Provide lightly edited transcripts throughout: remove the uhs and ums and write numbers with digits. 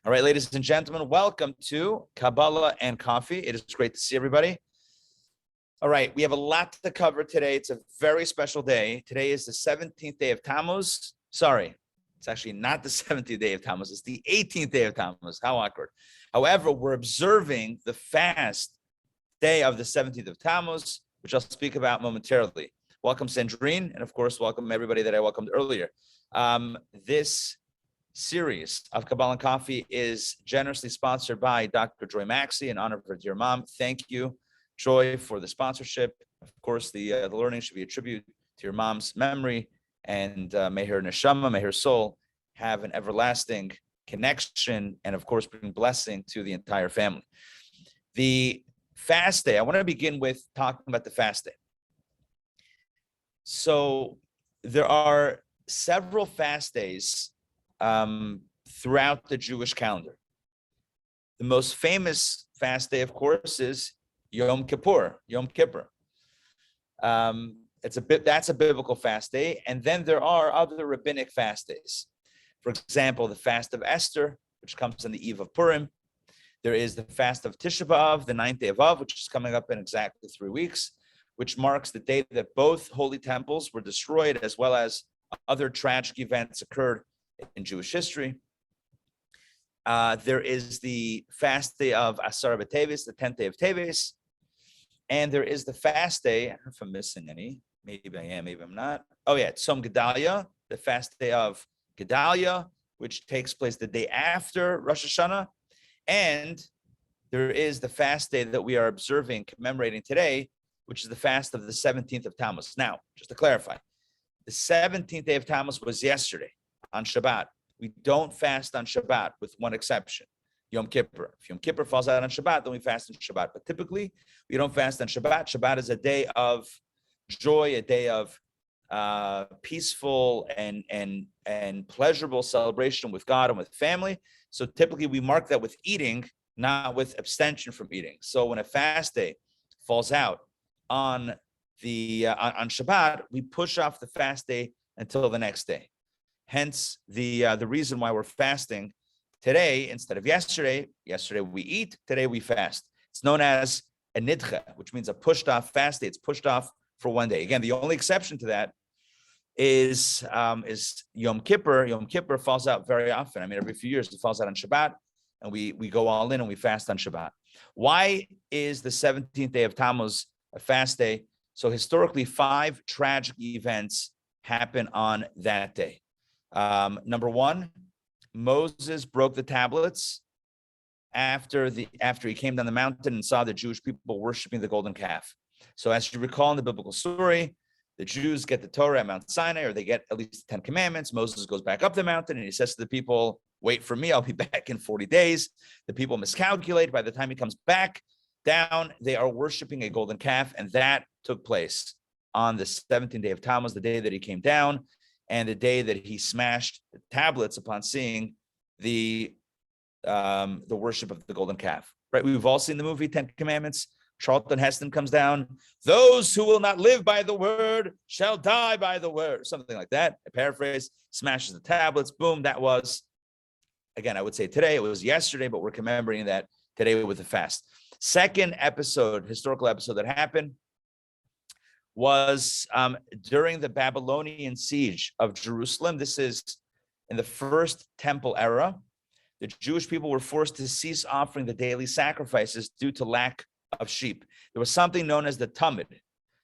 All right, ladies and gentlemen, welcome to Kabbalah and Coffee. It is great to see everybody. All right, we have a lot to cover today. It's a very special day. Today is the 17th day of Tammuz. Sorry, it's actually not the 17th day of Tammuz. It's the 18th day of Tammuz. How awkward. However, we're observing the fast day of the 17th of Tammuz, which I'll speak about momentarily. Welcome, Sandrine, and of course, welcome everybody that I welcomed earlier. This series of Kabbalah and Coffee is generously sponsored by Dr. Joy Maxey in honor of her dear mom. Thank you, Joy, for the sponsorship. Of course, the learning should be a tribute to your mom's memory, and may her neshama, may her soul have an everlasting connection, and of course, bring blessing to the entire family. The fast day, I want to begin with talking about the fast day. So there are several fast days throughout the Jewish calendar. The most famous fast day, of course, is Yom Kippur. That's a biblical fast day. And then there are other rabbinic fast days. For example, the fast of Esther, which comes on the eve of Purim. There is the fast of Tisha B'Av, the 9th day of Av, which is coming up in exactly 3 weeks, which marks the day that both holy temples were destroyed, as well as other tragic events occurred in Jewish history. There is the fast day of Asar B'Teves, the 10th day of Teves. And there is the fast day, I don't know if I'm missing any, maybe I am, maybe I'm not. Oh yeah, Tzom Gedalia, the fast day of Gedalia, which takes place the day after Rosh Hashanah. And there is the fast day that we are observing, commemorating today, which is the fast of the 17th of Tammuz. Now, just to clarify, the 17th day of Tammuz was yesterday on Shabbat. We don't fast on Shabbat with one exception, Yom Kippur. If Yom Kippur falls out on Shabbat, then we fast on Shabbat. But typically, we don't fast on Shabbat. Shabbat is a day of joy, a day of peaceful and pleasurable celebration with God and with family. So typically, we mark that with eating, not with abstention from eating. So when a fast day falls out on Shabbat, we push off the fast day until the next day. Hence, the reason why we're fasting today instead of yesterday. Yesterday we eat, today we fast. It's known as a nidcha, which means a pushed off fast day. It's pushed off for one day. Again, the only exception to that is Yom Kippur. Yom Kippur falls out very often. I mean, every few years it falls out on Shabbat, and we go all in and we fast on Shabbat. Why is the 17th day of Tammuz a fast day? So historically, 5 tragic events happen on that day. Number 1, Moses broke the tablets after he came down the mountain and saw the Jewish people worshiping the golden calf. So as you recall in the biblical story, the Jews get the Torah at Mount Sinai, or they get at least the 10 commandments. Moses goes back up the mountain and he says to the people, wait for me, I'll be back in 40 days. The people miscalculate. By the time he comes back down, they are worshiping a golden calf, and that took place on the 17th day of Tammuz, the day that he came down, and the day that he smashed the tablets upon seeing the worship of the golden calf. Right? We've all seen the movie 10 Commandments. Charlton Heston comes down. Those who will not live by the word shall die by the word. Something like that. I paraphrase. Smashes the tablets. Boom. That was, again, I would say today. It was yesterday, but we're commemorating that today with the fast. Second historical episode that happened was during the Babylonian siege of Jerusalem. This is in the first temple era. The Jewish people were forced to cease offering the daily sacrifices due to lack of sheep. There was something known as the Tamid.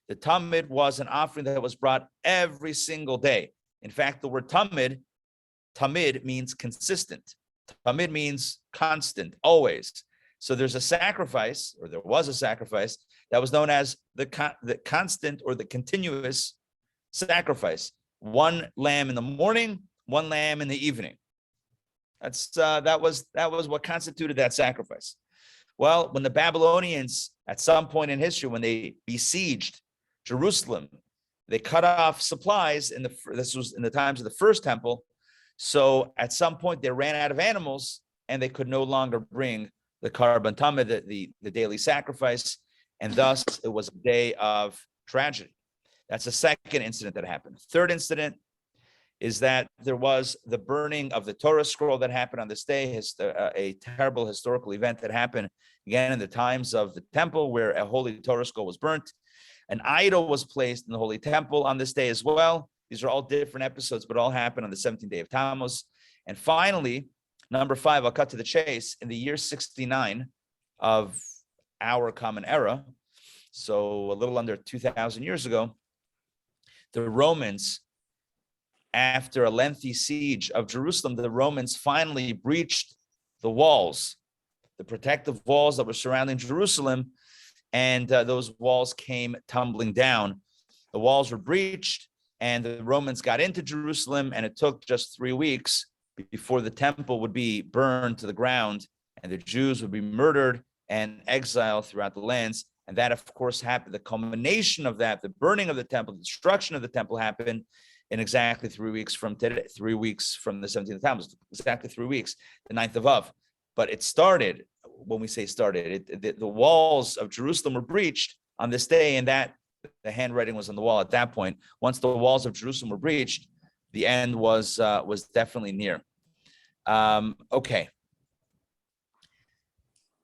The Tamid was an offering that was brought every single day. In fact, the word Tamid means consistent. Tamid means constant, always. So there's a sacrifice, or there was a sacrifice, that was known as the constant or the continuous sacrifice. 1 lamb in the morning, 1 lamb in the evening. That was what constituted that sacrifice. Well, when the Babylonians, at some point in history, when they besieged Jerusalem, they cut off supplies. This was in the times of the first temple. So at some point they ran out of animals, and they could no longer bring the Karban Tamid, the daily sacrifice, and thus it was a day of tragedy. That's the second incident that happened. Third incident is that there was the burning of the Torah scroll that happened on this day, a terrible historical event that happened again in the times of the temple, where a holy Torah scroll was burnt. An idol was placed in the holy temple on this day as well. These are all different episodes, but all happened on the 17th day of Tammuz. And finally, number 5, I'll cut to the chase. In the year 69 of our common era, so a little under 2,000 years ago, the Romans, after a lengthy siege of Jerusalem, the Romans finally breached the walls, the protective walls that were surrounding Jerusalem, and those walls came tumbling down. The walls were breached, and the Romans got into Jerusalem, and it took just 3 weeks before the temple would be burned to the ground, and the Jews would be murdered and exiled throughout the lands. And that, of course, happened. The culmination of that, the burning of the temple, the destruction of the temple, happened in exactly 3 weeks from today, 3 weeks from the 17th of Tammuz, exactly 3 weeks, the 9th of Av. But it started, when we say started, the walls of Jerusalem were breached on this day, and that the handwriting was on the wall at that point. Once the walls of Jerusalem were breached, the end was definitely near. Okay.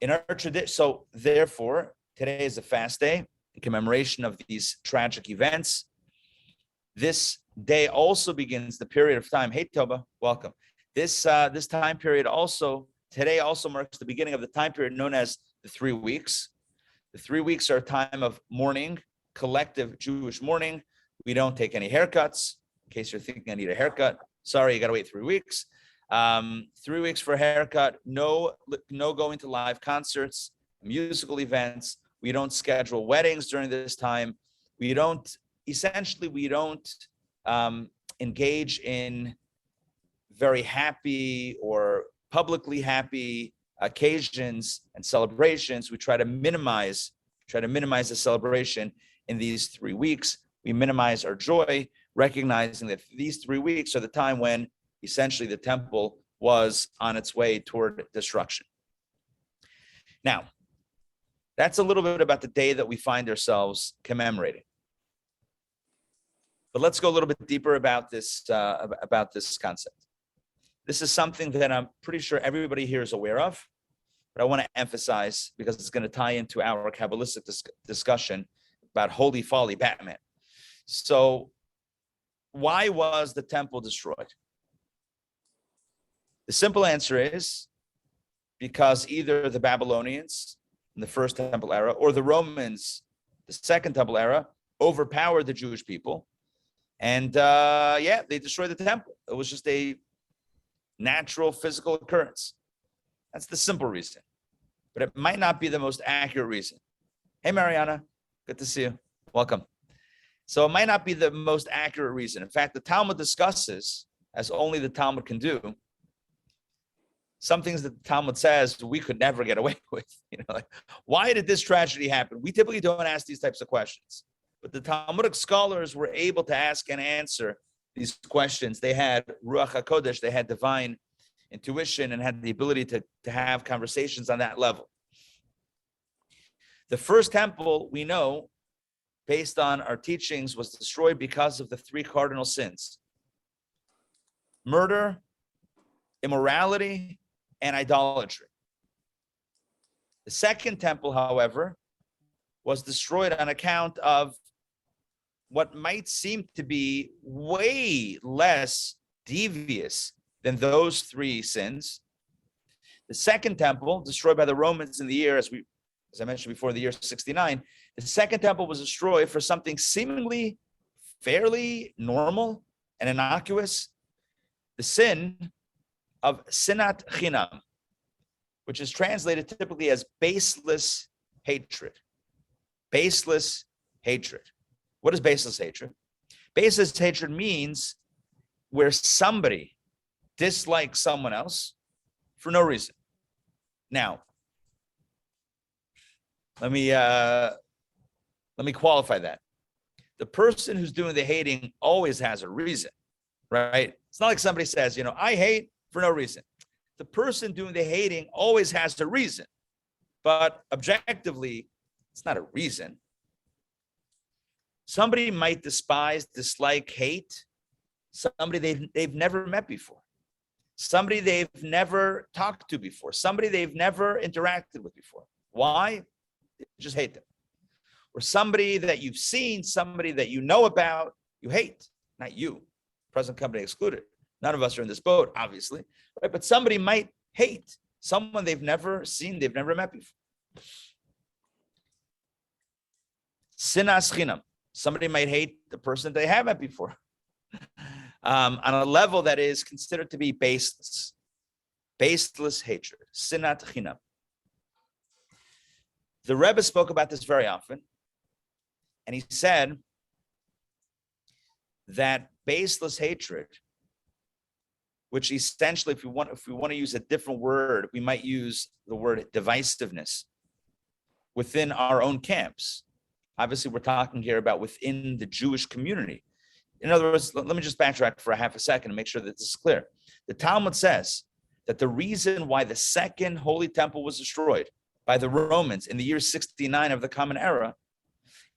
In our tradition, so therefore, today is a fast day in commemoration of these tragic events. This day also begins the period of time. Hey, Toba, welcome. This time period today also marks the beginning of the time period known as the 3 weeks. The 3 weeks are a time of mourning, collective Jewish mourning. We don't take any haircuts. In case you're thinking I need a haircut, sorry, you got to wait 3 weeks. 3 weeks for a haircut. No going to live concerts, musical events. We don't schedule weddings during this time. We don't engage in very happy or publicly happy occasions and celebrations. We try to minimize the celebration in these 3 weeks. We minimize our joy, recognizing that these 3 weeks are the time when essentially the temple was on its way toward destruction. Now, that's a little bit about the day that we find ourselves commemorating. But let's go a little bit deeper about this concept. This is something that I'm pretty sure everybody here is aware of, but I want to emphasize because it's going to tie into our Kabbalistic discussion about holy folly, Batman. So, why was the temple destroyed? The simple answer is because either the Babylonians in the first temple era or the Romans, the second temple era, overpowered the Jewish people. And they destroyed the temple. It was just a natural physical occurrence. That's the simple reason. But it might not be the most accurate reason. Hey, Mariana, good to see you. Welcome. So it might not be the most accurate reason. In fact, the Talmud discusses, as only the Talmud can do, some things that the Talmud says we could never get away with. Like, why did this tragedy happen? We typically don't ask these types of questions. But the Talmudic scholars were able to ask and answer these questions. They had Ruach HaKodesh, they had divine intuition and had the ability to have conversations on that level. The first temple, we know, based on our teachings, was destroyed because of the 3 cardinal sins: murder, immorality, and idolatry. The second temple, however, was destroyed on account of what might seem to be way less devious than those 3 sins. The second temple, destroyed by the Romans in the year, as I mentioned before, the year 69, the second temple was destroyed for something seemingly fairly normal and innocuous: the sin of sinat chinam, which is translated typically as baseless hatred. Baseless hatred. What is baseless hatred? Baseless hatred means where somebody dislikes someone else for no reason. Now, let me qualify that. The person who's doing the hating always has a reason, right? It's not like somebody says, I hate for no reason. The person doing the hating always has a reason, but objectively, it's not a reason. Somebody might despise, dislike, hate somebody they've never met before, somebody they've never talked to before, somebody they've never interacted with before. Why? They just hate them. Or somebody that you've seen, somebody that you know about, you hate. Not you, present company excluded. None of us are in this boat, obviously, right? But somebody might hate someone they've never seen, they've never met before. Sinas chinam. Somebody might hate the person they have met before on a level that is considered to be baseless. Baseless hatred. Sinat chinam. The Rebbe spoke about this very often, and he said that baseless hatred, which essentially, if we want to use a different word, we might use the word divisiveness within our own camps. Obviously, we're talking here about within the Jewish community. In other words, let me just backtrack for a half a second and make sure that this is clear. The Talmud says that the reason why the second Holy Temple was destroyed by the Romans in the year 69 of the Common Era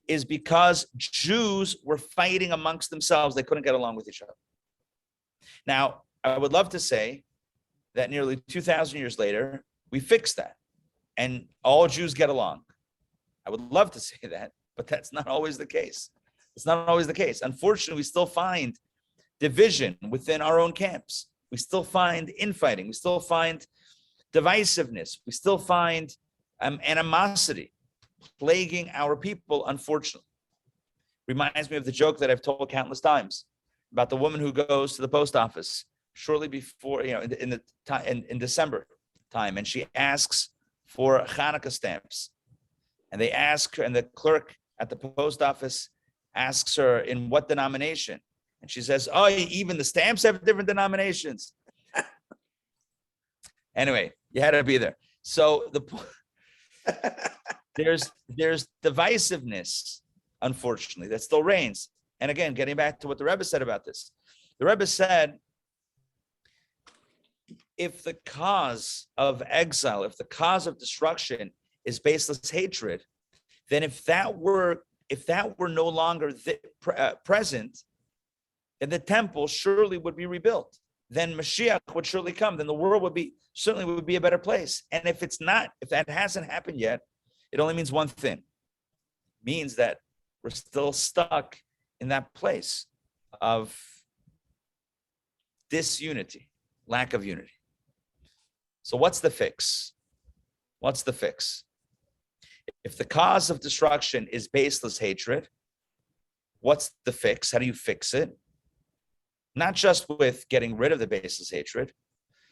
is because Jews were fighting amongst themselves. They couldn't get along with each other. Now, I would love to say that nearly 2,000 years later, we fixed that and all Jews get along. I would love to say that, but that's not always the case. It's not always the case. Unfortunately, we still find division within our own camps. We still find infighting. We still find divisiveness. We still find animosity plaguing our people, unfortunately. Reminds me of the joke that I've told countless times about the woman who goes to the post office shortly before, in December time, and she asks for Hanukkah stamps. And they ask her, and the clerk at the post office asks her, in what denomination? And she says, oh, even the stamps have different denominations. Anyway, you had to be there. So there's divisiveness, unfortunately, that still reigns. And again, getting back to what the Rebbe said about this. The Rebbe said, if the cause of exile, if the cause of destruction is baseless hatred, then if that were no longer present, then the temple surely would be rebuilt. Then Mashiach would surely come. Then the world would be a better place. And if that hasn't happened yet, it only means one thing. It means that we're still stuck in that place of disunity, lack of unity. So what's the fix? What's the fix? If the cause of destruction is baseless hatred, what's the fix? How do you fix it? Not just with getting rid of the baseless hatred,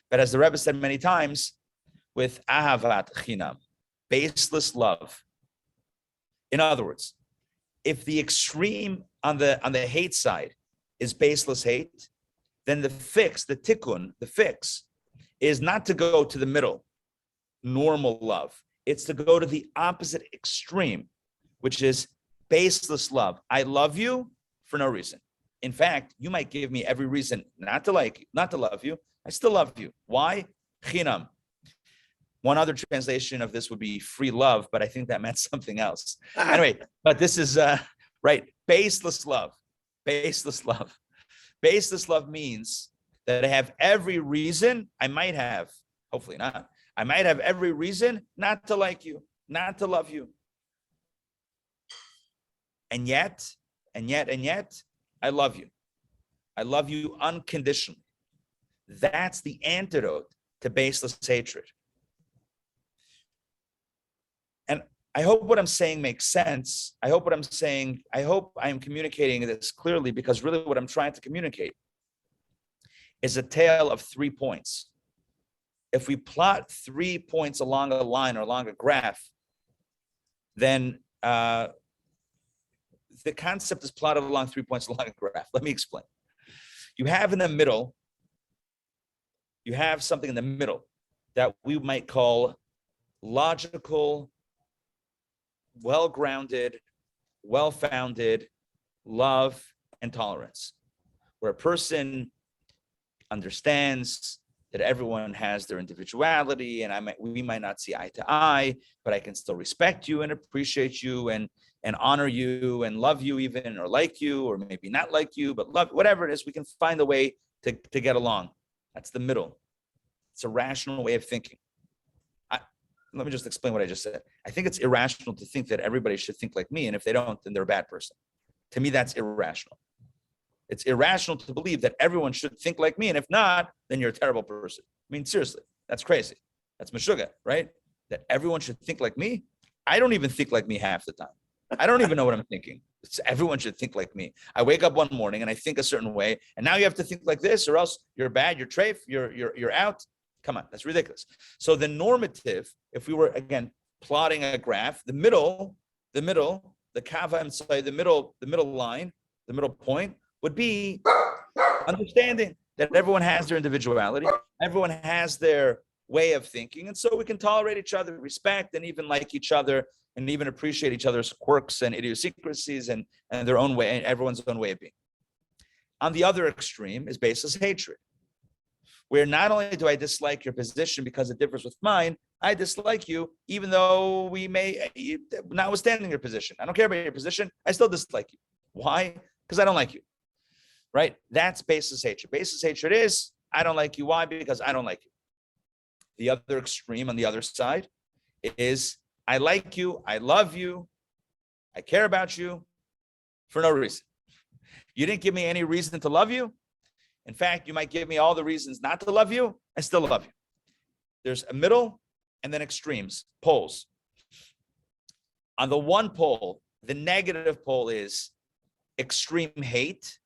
but as the Rebbe said many times, with ahavat chinam, baseless love. In other words, if the extreme on the hate side is baseless hate, then the fix, the tikkun, the fix, is not to go to the middle, normal love. It's to go to the opposite extreme, which is baseless love. I love you for no reason. In fact, you might give me every reason not to like you, not to love you. I still love you. Why? Chinam. One other translation of this would be free love, but I think that meant something else. Anyway, but this is right. Baseless love. Baseless love. Baseless love means that I have every reason, I might have, hopefully not, I might have every reason not to like you, not to love you. And yet, I love you. I love you unconditionally. That's the antidote to baseless hatred. And I hope what I'm saying makes sense. I hope I am communicating this clearly, because really what I'm trying to communicate is a tale of 3 points. If we plot 3 points along a line or along a graph, then the concept is plotted along 3 points along a graph. Let me explain. You have in the middle, you have something in the middle that we might call logical, well-grounded, well-founded love and tolerance, where a person understands that everyone has their individuality, and we might not see eye to eye, but I can still respect you and appreciate you, and and honor you and love you even, or like you, or maybe not like you, but love, whatever it is, we can find a way to get along. That's the middle. It's a rational way of thinking. Let me just explain what I just said. I think it's irrational to think that everybody should think like me, and if they don't, then they're a bad person. To me, that's irrational. It's irrational to believe that everyone should think like me, and if not, then you're a terrible person. I mean, seriously, that's crazy. That's meshuggah, right? That everyone should think like me. I don't even think like me half the time. I don't even know what I'm thinking. Everyone should think like me. I wake up one morning and I think a certain way, and now you have to think like this, or else you're bad, you're treif, you're out. Come on, that's ridiculous. So the normative, if we were again plotting a graph, the middle, the kava inside the middle line, the middle point would be understanding that everyone has their individuality, everyone has their way of thinking, and so we can tolerate each other, respect, and even like each other, and even appreciate each other's quirks and idiosyncrasies and their own way, and everyone's own way of being. On the other extreme is baseless hatred, where not only do I dislike your position because it differs with mine, I dislike you, even though we may, notwithstanding your position. I don't care about your position, I still dislike you. Why? Because I don't like you, right? That's baseless hatred. Baseless hatred is, I don't like you. Why? Because I don't like you. The other extreme on the other side is, I like you, I love you, I care about you for no reason. You didn't give me any reason to love you. In fact, you might give me all the reasons not to love you. I still love you. There's a middle and then extremes, poles. On the one pole, the negative pole is extreme hate,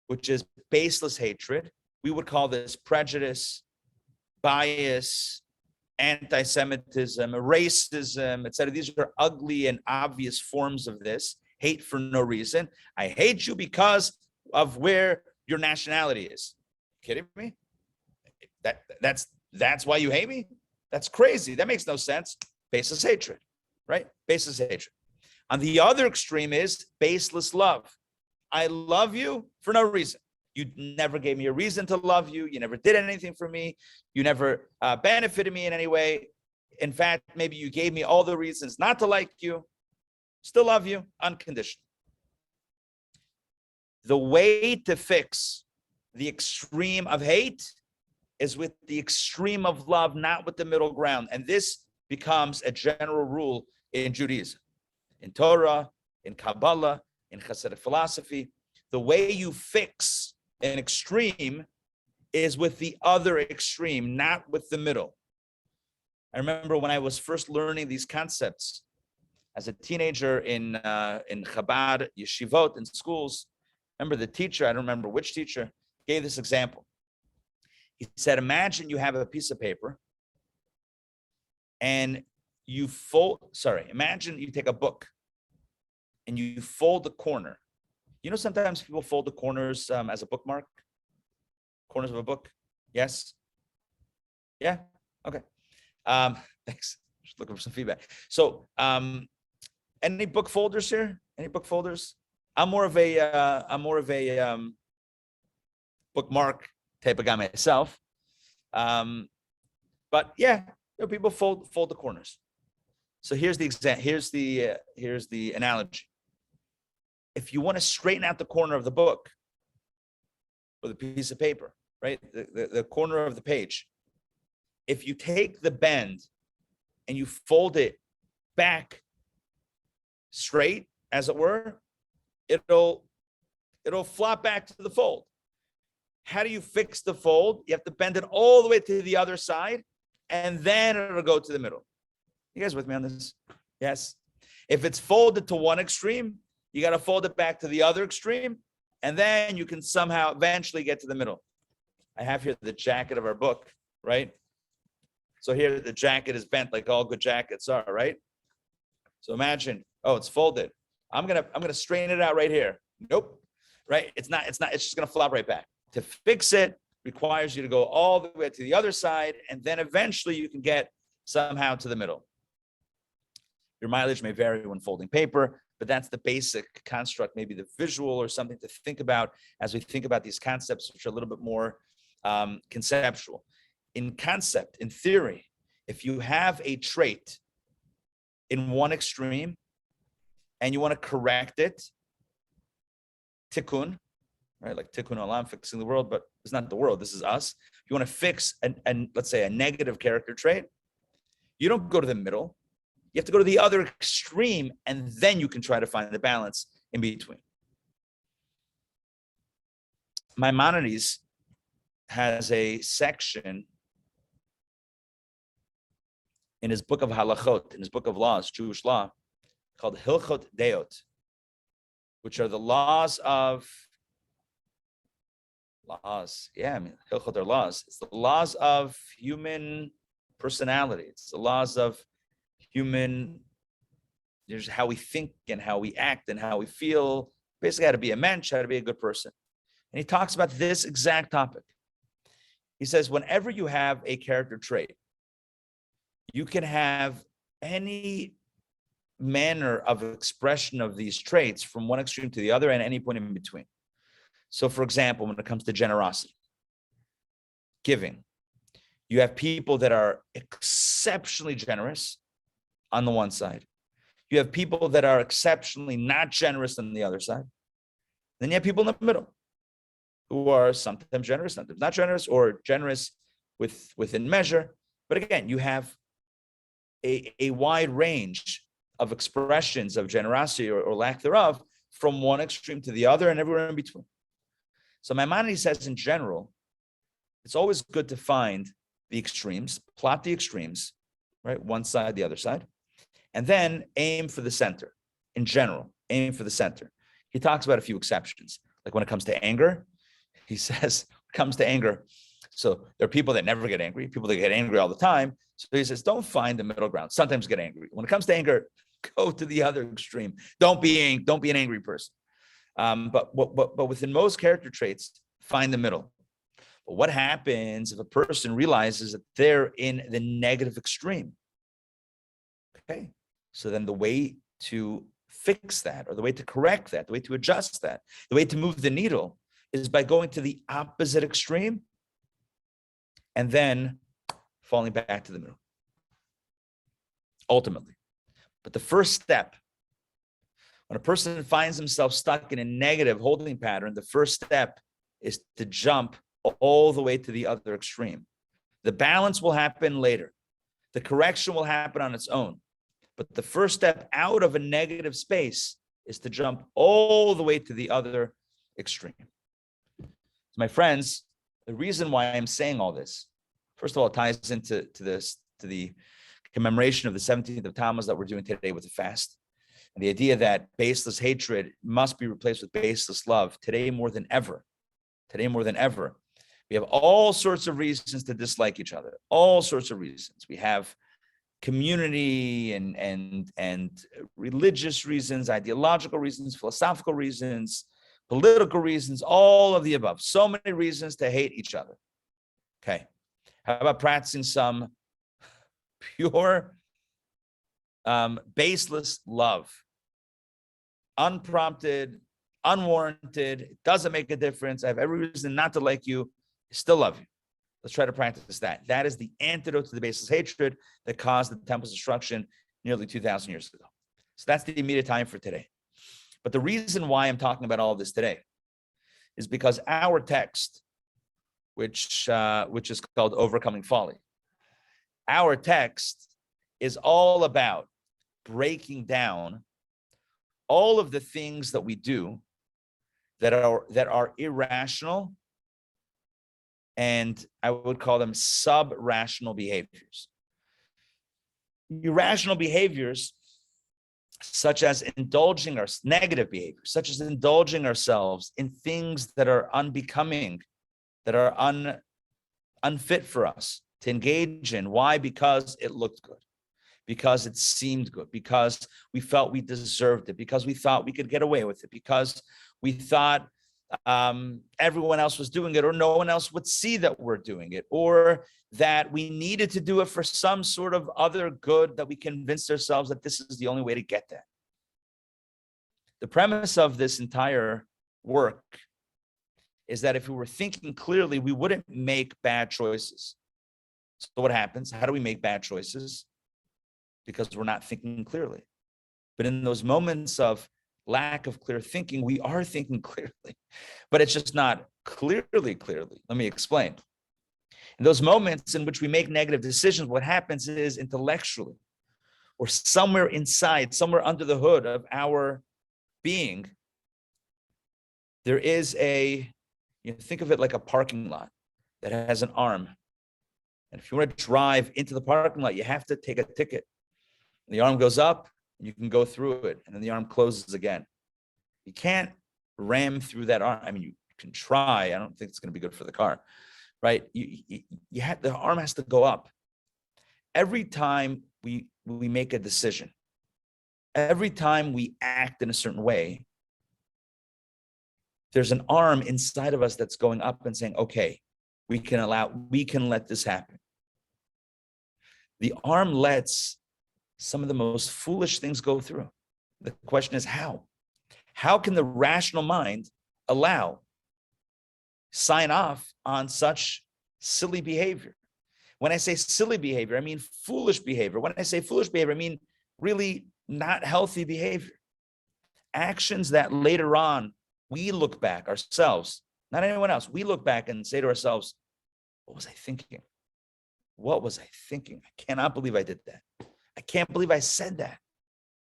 which is baseless hatred. We would call this prejudice, bias, anti-Semitism, racism, etc. These are ugly and obvious forms of this. Hate for no reason. I hate you because of where your nationality is. Kidding me? That's why you hate me? That's crazy. That makes no sense. Baseless hatred, right? Baseless hatred. On the other extreme is baseless love. I love you for no reason. You never gave me a reason to love you. You never did anything for me. You never benefited me in any way. In fact, maybe you gave me all the reasons not to like you. Still love you unconditionally. The way to fix the extreme of hate is with the extreme of love, not with the middle ground. And this becomes a general rule in Judaism, in Torah, in Kabbalah, in Hasidic philosophy. The way you fix an extreme is with the other extreme, not with the middle. I remember when I was first learning these concepts as a teenager in Chabad yeshivot in schools. Remember the teacher, I don't remember which teacher, gave this example. He said, imagine you have a piece of paper and you imagine you take a book and you fold the corner. You know, sometimes people fold the corners as a bookmark, corners of a book. Yes? Yeah? Okay. Thanks. Just looking for some feedback. So, any book folders here? Any book folders? I'm more of a bookmark type of guy myself. But yeah, people fold the corners. So here's the here's the analogy. If you want to straighten out the corner of the book or the piece of paper, right? The corner of the page. If you take the bend and you fold it back straight, as it were, it'll flop back to the fold. How do you fix the fold? You have to bend it all the way to the other side, and then it'll go to the middle. You guys with me on this? Yes. If it's folded to one extreme, you got to fold it back to the other extreme, and then you can somehow eventually get to the middle. I have here the jacket of our book, right? So here the jacket is bent like all good jackets are, right? So imagine, oh, it's folded. I'm gonna straighten it out right here. Nope, right? It's just gonna flop right back. To fix it requires you to go all the way to the other side, and then eventually you can get somehow to the middle. Your mileage may vary when folding paper, but that's the basic construct, maybe the visual or something to think about as we think about these concepts, which are a little bit more conceptual. In concept, in theory, if you have a trait in one extreme and you want to correct it, tikkun, right? Like tikkun olam, fixing the world, but it's not the world. This is us. You want to fix let's say a negative character trait. You don't go to the middle. You have to go to the other extreme, and then you can try to find the balance in between. Maimonides has a section in his book of halachot, in his book of laws, Jewish law, called Hilchot Deot, which are the laws. Yeah, I mean, Hilchot are laws. It's the laws of human personality. It's the laws of human, there's how we think and how we act and how we feel. Basically, how to be a mensch, how to be a good person. And he talks about this exact topic. He says, whenever you have a character trait, you can have any manner of expression of these traits from one extreme to the other and any point in between. So, for example, when it comes to generosity, giving, you have people that are exceptionally generous on the one side. You have people that are exceptionally not generous on the other side. Then you have people in the middle who are sometimes generous, sometimes not generous, or generous within measure. But again, you have a wide range of expressions of generosity or lack thereof from one extreme to the other and everywhere in between. So Maimonides says in general, it's always good to find the extremes, plot the extremes, right? One side, the other side, and then aim for the center. In general, aim for the center. He talks about a few exceptions. Like when it comes to anger, he says, when it comes to anger, so there are people that never get angry, people that get angry all the time. So he says, don't find the middle ground. Sometimes get angry. When it comes to anger, go to the other extreme. Don't be an angry person. But within most character traits, find the middle. But what happens if a person realizes that they're in the negative extreme? Okay, so then the way to fix that, or the way to correct that, the way to adjust that, the way to move the needle is by going to the opposite extreme and then falling back to the middle, ultimately. But the first step, when a person finds himself stuck in a negative holding pattern, the first step is to jump all the way to the other extreme. The balance will happen later. The correction will happen on its own. But the first step out of a negative space is to jump all the way to the other extreme. So my friends, the reason why I'm saying all this, first of all, it ties into the commemoration of the 17th of Tammuz that we're doing today with the fast. And the idea that baseless hatred must be replaced with baseless love today more than ever. Today more than ever. We have all sorts of reasons to dislike each other. All sorts of reasons. We have community and religious reasons, ideological reasons, philosophical reasons, political reasons, all of the above. So many reasons to hate each other. Okay. How about practicing some pure, baseless love? Unprompted, unwarranted, it doesn't make a difference. I have every reason not to like you, I still love you. Let's try to practice that. That is the antidote to the baseless hatred that caused the temple's destruction nearly 2,000 years ago. So that's the immediate time for today. But the reason why I'm talking about all of this today is because our text, which is called Overcoming Folly, our text is all about breaking down all of the things that we do that are irrational, and I would call them sub-rational behaviors. Irrational behaviors, such as indulging our negative behaviors, such as indulging ourselves in things that are unbecoming, that are unfit for us to engage in. Why? Because it looked good, because it seemed good, because we felt we deserved it, because we thought we could get away with it, because we thought everyone else was doing it, or no one else would see that we're doing it, or that we needed to do it for some sort of other good that we convinced ourselves that this is the only way to get that. The premise of this entire work is that if we were thinking clearly, we wouldn't make bad choices. So what happens? How do we make bad choices? Because we're not thinking clearly. But in those moments of lack of clear thinking, we are thinking clearly, but it's just not clearly. Let me explain. In those moments in which we make negative decisions, what happens is intellectually, or somewhere inside, somewhere under the hood of our being, there is think of it like a parking lot that has an arm. And if you want to drive into the parking lot, you have to take a ticket. And the arm goes up, and you can go through it, and then the arm closes again. You can't ram through that arm. I mean, you can try. I don't think it's going to be good for the car, right? You have, the arm has to go up. Every time we make a decision, every time we act in a certain way, there's an arm inside of us that's going up and saying, okay, we can let this happen. The arm lets some of the most foolish things go through. The question is how? How can the rational mind sign off on such silly behavior? When I say silly behavior, I mean foolish behavior. When I say foolish behavior, I mean really not healthy behavior. Actions that later on we look back ourselves, not anyone else. We look back and say to ourselves, what was I thinking? What was I thinking? I cannot believe I did that. I can't believe I said that.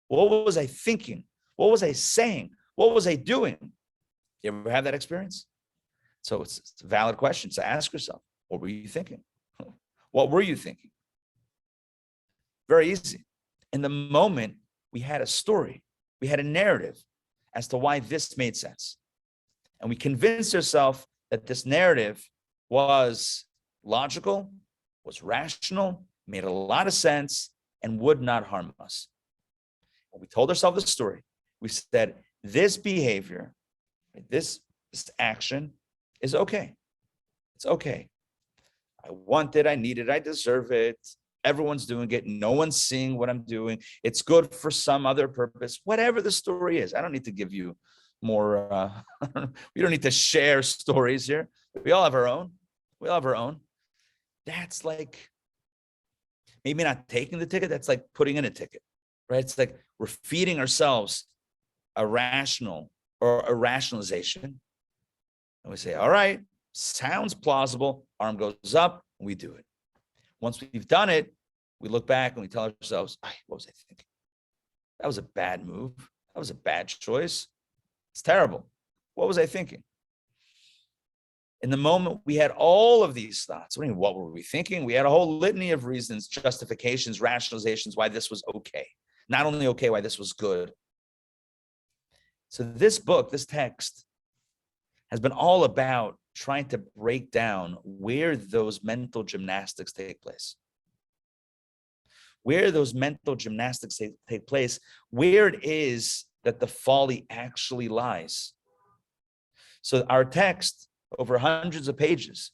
What was I thinking? What was I saying? What was I doing? You ever have that experience? So it's a valid question. So ask yourself, what were you thinking? What were you thinking? Very easy. In the moment, we had a story. We had a narrative as to why this made sense. And we convinced ourselves that this narrative was logical, was rational, made a lot of sense, and would not harm us. When we told ourselves the story, we said, this behavior, this action is okay. It's okay. I want it, I need it, I deserve it. Everyone's doing it. No one's seeing what I'm doing. It's good for some other purpose, whatever the story is. I don't need to give you more. We don't need to share stories here. We all have our own. We all have our own. That's like maybe not taking the ticket. That's like putting in a ticket, right? It's like we're feeding ourselves a rational or a rationalization. And we say, all right, sounds plausible. Arm goes up, and we do it. Once we've done it, we look back and we tell ourselves, what was I thinking? That was a bad move. That was a bad choice. It's terrible. What was I thinking? In the moment, we had all of these thoughts. What were we thinking? We had a whole litany of reasons, justifications, rationalizations, why this was okay. Not only okay, why this was good. So this book, this text, has been all about trying to break down where those mental gymnastics take place. Where those mental gymnastics take place, where it is that the folly actually lies. So our text, over hundreds of pages,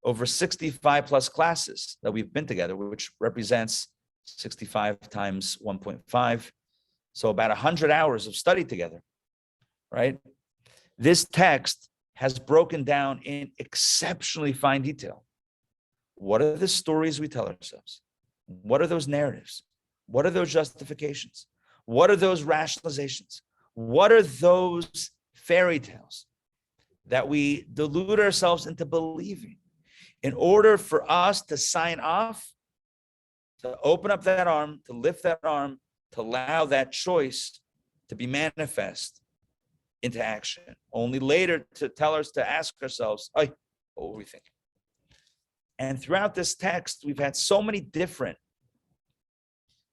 over 65 plus classes that we've been together, which represents 65 times 1.5. So about 100 hours of study together, right? This text has broken down in exceptionally fine detail. What are the stories we tell ourselves? What are those narratives? What are those justifications? What are those rationalizations? What are those fairy tales that we delude ourselves into believing in order for us to sign off, to open up that arm, to lift that arm, to allow that choice to be manifest into action, only later to tell us to ask ourselves, what were we thinking? And throughout this text, we've had so many different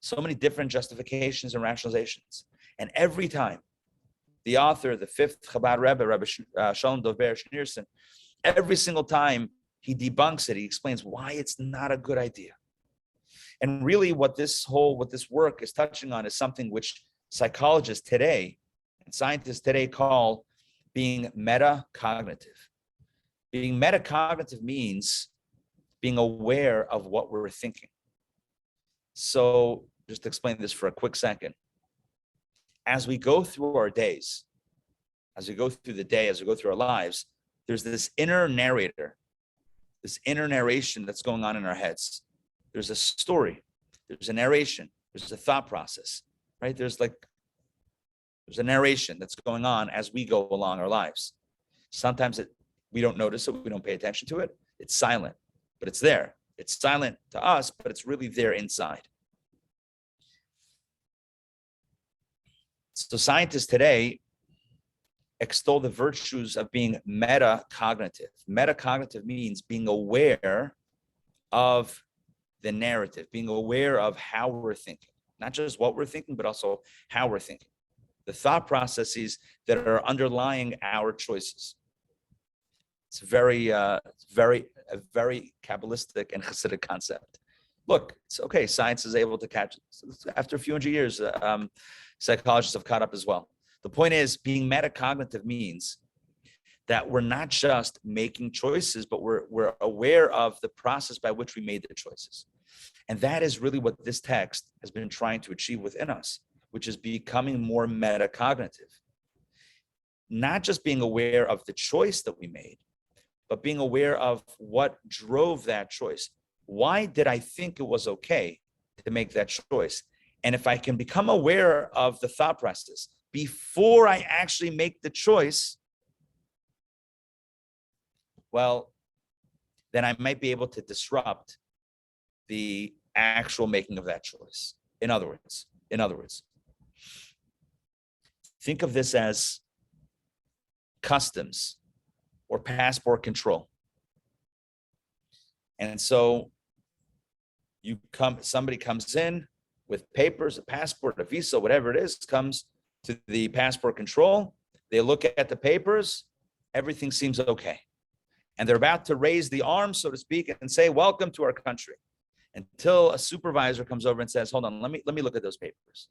justifications and rationalizations. And every time the author, the fifth Chabad Rebbe, Rabbi Shalom Dover Schneerson, every single time he debunks it, he explains why it's not a good idea. And really what this work is touching on is something which psychologists today and scientists today call being metacognitive. Being metacognitive means being aware of what we're thinking. So just to explain this for a quick second, as we go through our days, as we go through the day, as we go through our lives, there's this inner narrator, this inner narration that's going on in our heads. There's a story, there's a narration, there's a thought process right? There's a narration that's going on as we go along our lives. Sometimes we don't notice it, we don't pay attention to it. It's silent, but it's there. It's silent to us, but it's really there inside. So scientists today extol the virtues of being metacognitive. Metacognitive means being aware of the narrative, being aware of how we're thinking, not just what we're thinking, but also how we're thinking, the thought processes that are underlying our choices. It's a very Kabbalistic and Hasidic concept. Look, it's okay. Science is able to catch it. After a few hundred years, psychologists have caught up as well. The point is, being metacognitive means that we're not just making choices, but we're aware of the process by which we made the choices. And that is really what this text has been trying to achieve within us, which is becoming more metacognitive. Not just being aware of the choice that we made, but being aware of what drove that choice. Why did I think it was okay to make that choice? And if I can become aware of the thought process before I actually make the choice, well, then I might be able to disrupt the actual making of that choice. In other words, think of this as customs or passport control. And so somebody comes in with papers, a passport, a visa, whatever it is, comes to the passport control. They look at the papers, everything seems okay. And they're about to raise the arm, so to speak, and say, welcome to our country, until a supervisor comes over and says, hold on, let me look at those papers.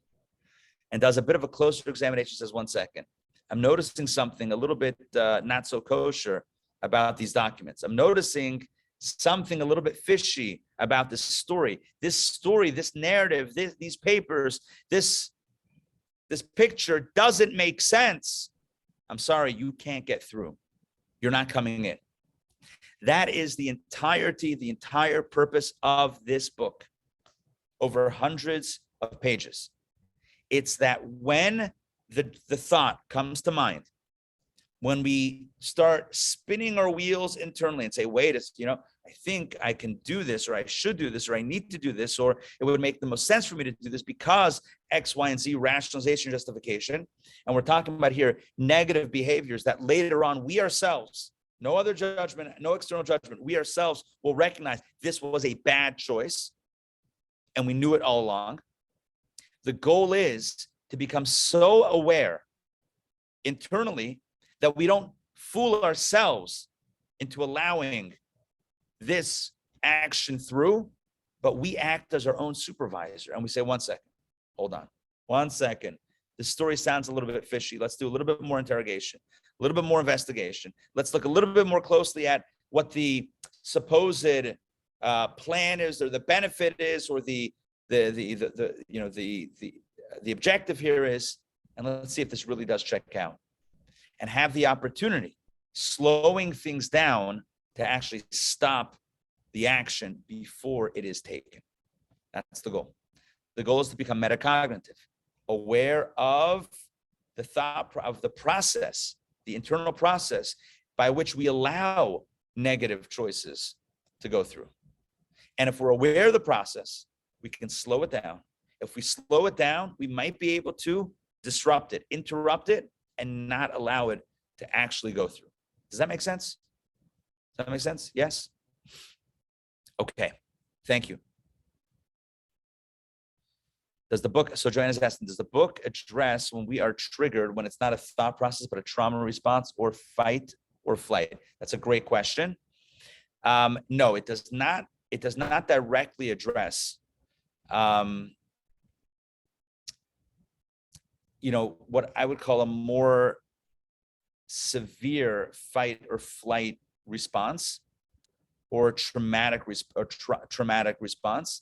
And does a bit of a closer examination, says, 1 second. I'm noticing something a little bit not so kosher about these documents. I'm noticing something a little bit fishy about this story, this narrative, these papers, this picture doesn't make sense. I'm sorry, you can't get through. You're not coming in. That is the entire purpose of this book, over hundreds of pages. It's that when the thought comes to mind, when we start spinning our wheels internally and say, wait, I think I can do this, or I should do this, or I need to do this, or it would make the most sense for me to do this because X, Y, and Z, rationalization, justification. And we're talking about here negative behaviors that later on we ourselves, no other judgment, no external judgment, we ourselves will recognize this was a bad choice and we knew it all along. The goal is to become so aware internally that we don't fool ourselves into allowing this action through, but we act as our own supervisor. And we say, 1 second, hold on, 1 second. This story sounds a little bit fishy. Let's do a little bit more interrogation, a little bit more investigation. Let's look a little bit more closely at what the supposed plan is, or the benefit is, or the objective here is, and let's see if this really does check out. And have the opportunity, slowing things down, to actually stop the action before it is taken. That's the goal. The goal is to become metacognitive, aware of the thought of the process, the internal process by which we allow negative choices to go through. And if we're aware of the process, we can slow it down. If we slow it down, we might be able to disrupt it, interrupt it, and not allow it to actually go through. Does that make sense? Does that make sense? Yes? Okay. Thank you. So Joanna's asking, does the book address when we are triggered, when it's not a thought process, but a trauma response, or fight or flight? That's a great question. No, it does not. It does not directly address, what I would call a more severe fight or flight response, or traumatic response.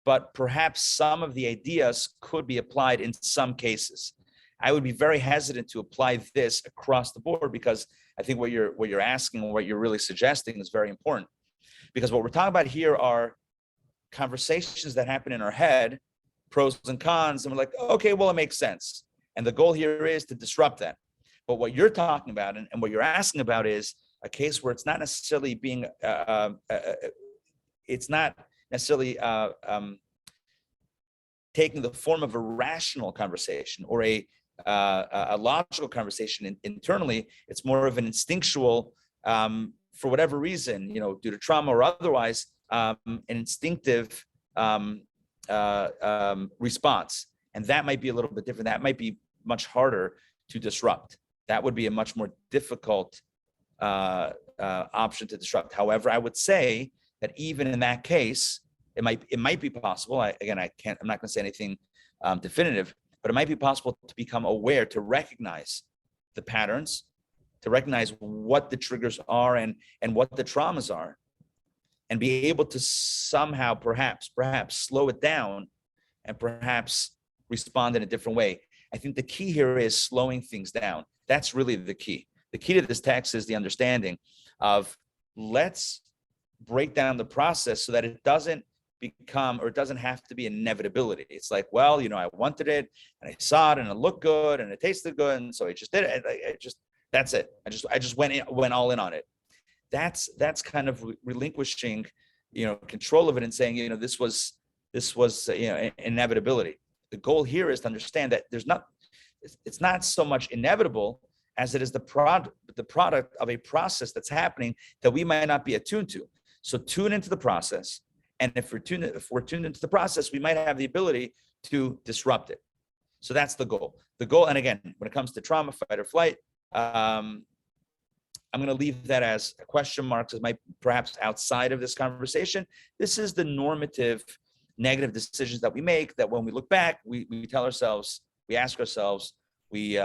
But perhaps some of the ideas could be applied in some cases. I would be very hesitant to apply this across the board, because I think what you're asking, or what you're really suggesting, is very important. Because what we're talking about here are conversations that happen in our head pros and cons, and we're like, okay, well, it makes sense. And the goal here is to disrupt that. But what you're talking about and what you're asking about is a case where it's not necessarily being, it's not necessarily taking the form of a rational conversation or a logical conversation internally. It's more of an instinctual, for whatever reason, due to trauma or otherwise, an instinctive response. And that might be a little bit different. That might be much harder to disrupt. That would be a much more difficult option to disrupt. However, I would say that even in that case, it might be possible. I'm not going to say anything definitive, but it might be possible to become aware, to recognize the patterns, to recognize what the triggers are and what the traumas are, and be able to somehow perhaps slow it down and perhaps respond in a different way. I think the key here is slowing things down. That's really the key. The key to this text is the understanding of, let's break down the process so that it doesn't become, or it doesn't have to be an inevitability. It's like, well, I wanted it and I saw it and it looked good and it tasted good, and so I just did it. That's it. I just went all in on it. That's kind of relinquishing, control of it and saying, this was inevitability. The goal here is to understand that it's not so much inevitable as it is the product of a process that's happening that we might not be attuned to. So tune into the process. And if we're tuned into the process, we might have the ability to disrupt it. So that's the goal. And again, when it comes to trauma, fight or flight, I'm going to leave that as a question mark, as might perhaps outside of this conversation. This is the normative negative decisions that we make, that when we look back, we tell ourselves, we ask ourselves, we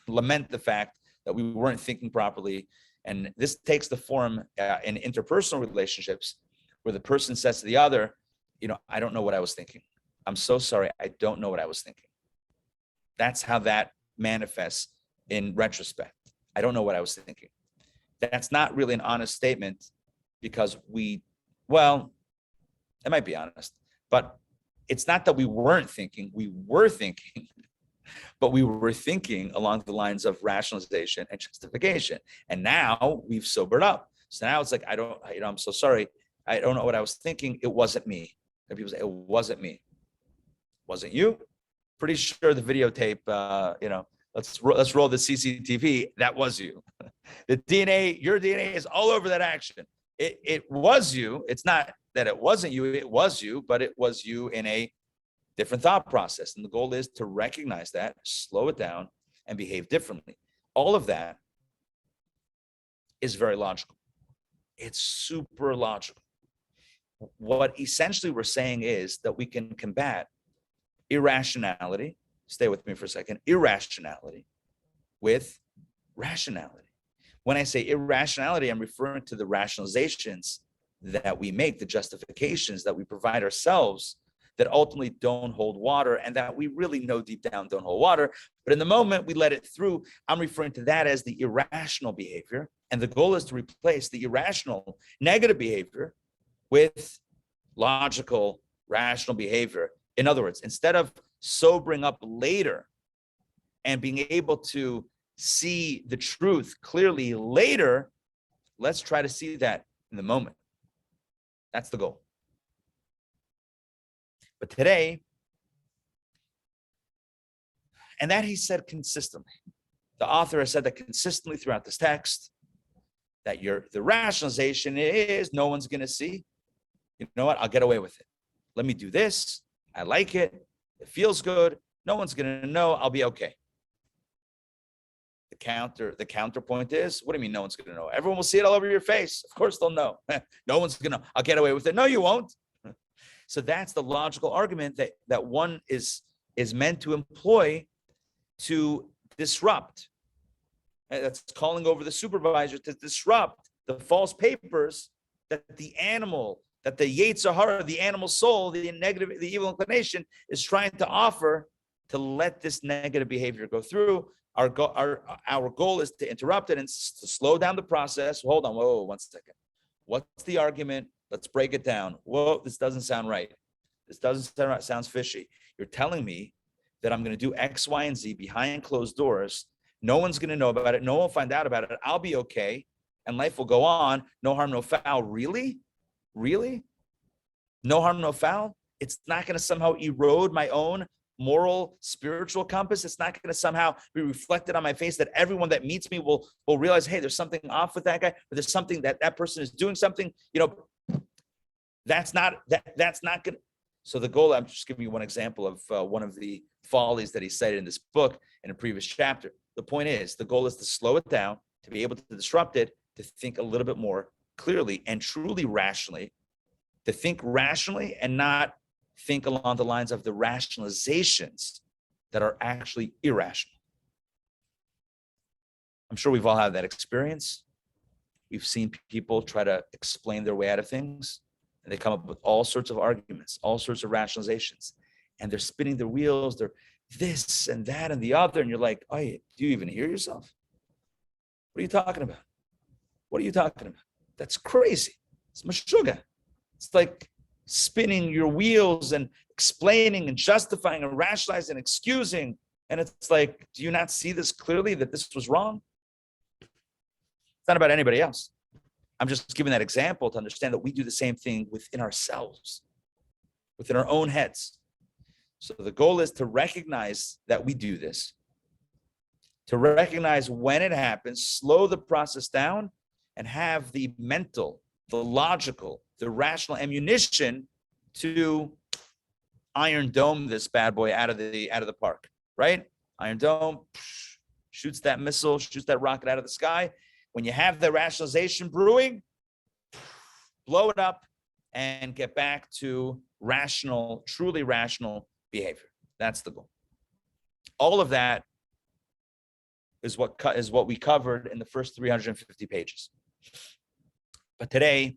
lament the fact that we weren't thinking properly. And this takes the form in interpersonal relationships, where the person says to the other, I don't know what I was thinking. I'm so sorry. I don't know what I was thinking. That's how that manifests in retrospect. I don't know what I was thinking. That's not really an honest statement, because it might be honest, but it's not that we weren't thinking. We were thinking, but we were thinking along the lines of rationalization and justification. And now we've sobered up. So now it's like, I'm so sorry. I don't know what I was thinking. It wasn't me. And people say, it wasn't me. Wasn't you? Pretty sure the videotape, let's roll the CCTV. That was you. The DNA, your DNA is all over that action. It was you. It's not that it wasn't you. It was you, but it was you in a different thought process. And the goal is to recognize that, slow it down, and behave differently. All of that is very logical. It's super logical. What essentially we're saying is that we can combat irrationality, stay with me for a second, irrationality with rationality. When I say irrationality, I'm referring to the rationalizations that we make, the justifications that we provide ourselves that ultimately don't hold water, and that we really know deep down don't hold water. But in the moment we let it through, I'm referring to that as the irrational behavior. And the goal is to replace the irrational negative behavior with logical, rational behavior. In other words, instead of sobering up later and being able to see the truth clearly later, let's try to see that in the moment. That's the goal. But today, and that he said consistently, the author has said that consistently throughout this text, that the rationalization is no one's going to see. You know what? I'll get away with it. Let me do this. I like it. It feels good. No one's going to know. I'll be okay. The counterpoint is, what do you mean no one's going to know? Everyone will see it all over your face. Of course they'll know. No one's going to, I'll get away with it. No, you won't. So that's the logical argument that one is meant to employ to disrupt. And that's calling over the supervisor to disrupt the false papers that the animal, that the Yetzer Hara, the animal soul, the negative, the evil inclination is trying to offer to let this negative behavior go through. Our goal is to interrupt it and to slow down the process. Hold on, whoa, 1 second. What's the argument? Let's break it down. Whoa, this doesn't sound right. This doesn't sounds fishy. You're telling me that I'm going to do X, Y, and Z behind closed doors. No one's going to know about it. No one will find out about it. I'll be okay. And life will go on. No harm, no foul. Really? Really? No harm, no foul? It's not going to somehow erode my own moral, spiritual compass. It's not going to somehow be reflected on my face that everyone that meets me will realize, hey, there's something off with that guy, or there's something that person is doing something, that's not going to. So the goal, I'm just giving you one example of one of the follies that he cited in this book in a previous chapter. The point is, the goal is to slow it down, to be able to disrupt it, to think a little bit more clearly and truly rationally, to think rationally and not think along the lines of the rationalizations that are actually irrational. I'm sure we've all had that experience. We've seen people try to explain their way out of things, and they come up with all sorts of arguments, all sorts of rationalizations, and they're spinning their wheels. They're this and that and the other, and you're like, oh, do you even hear yourself? What are you talking about? What are you talking about? That's crazy. It's mashuga. It's like spinning your wheels and explaining and justifying and rationalizing and excusing. And it's like, do you not see this clearly, that this was wrong? It's not about anybody else. I'm just giving that example to understand that we do the same thing within ourselves, within our own heads. So the goal is to recognize that we do this, to recognize when it happens, slow the process down, and have the mental, the logical, the rational ammunition to Iron Dome this bad boy out of the park, right? Iron Dome shoots that missile, shoots that rocket out of the sky. When you have the rationalization brewing, blow it up and get back to rational, truly rational behavior. That's the goal. All of that is what we covered in the first 350 pages. But today,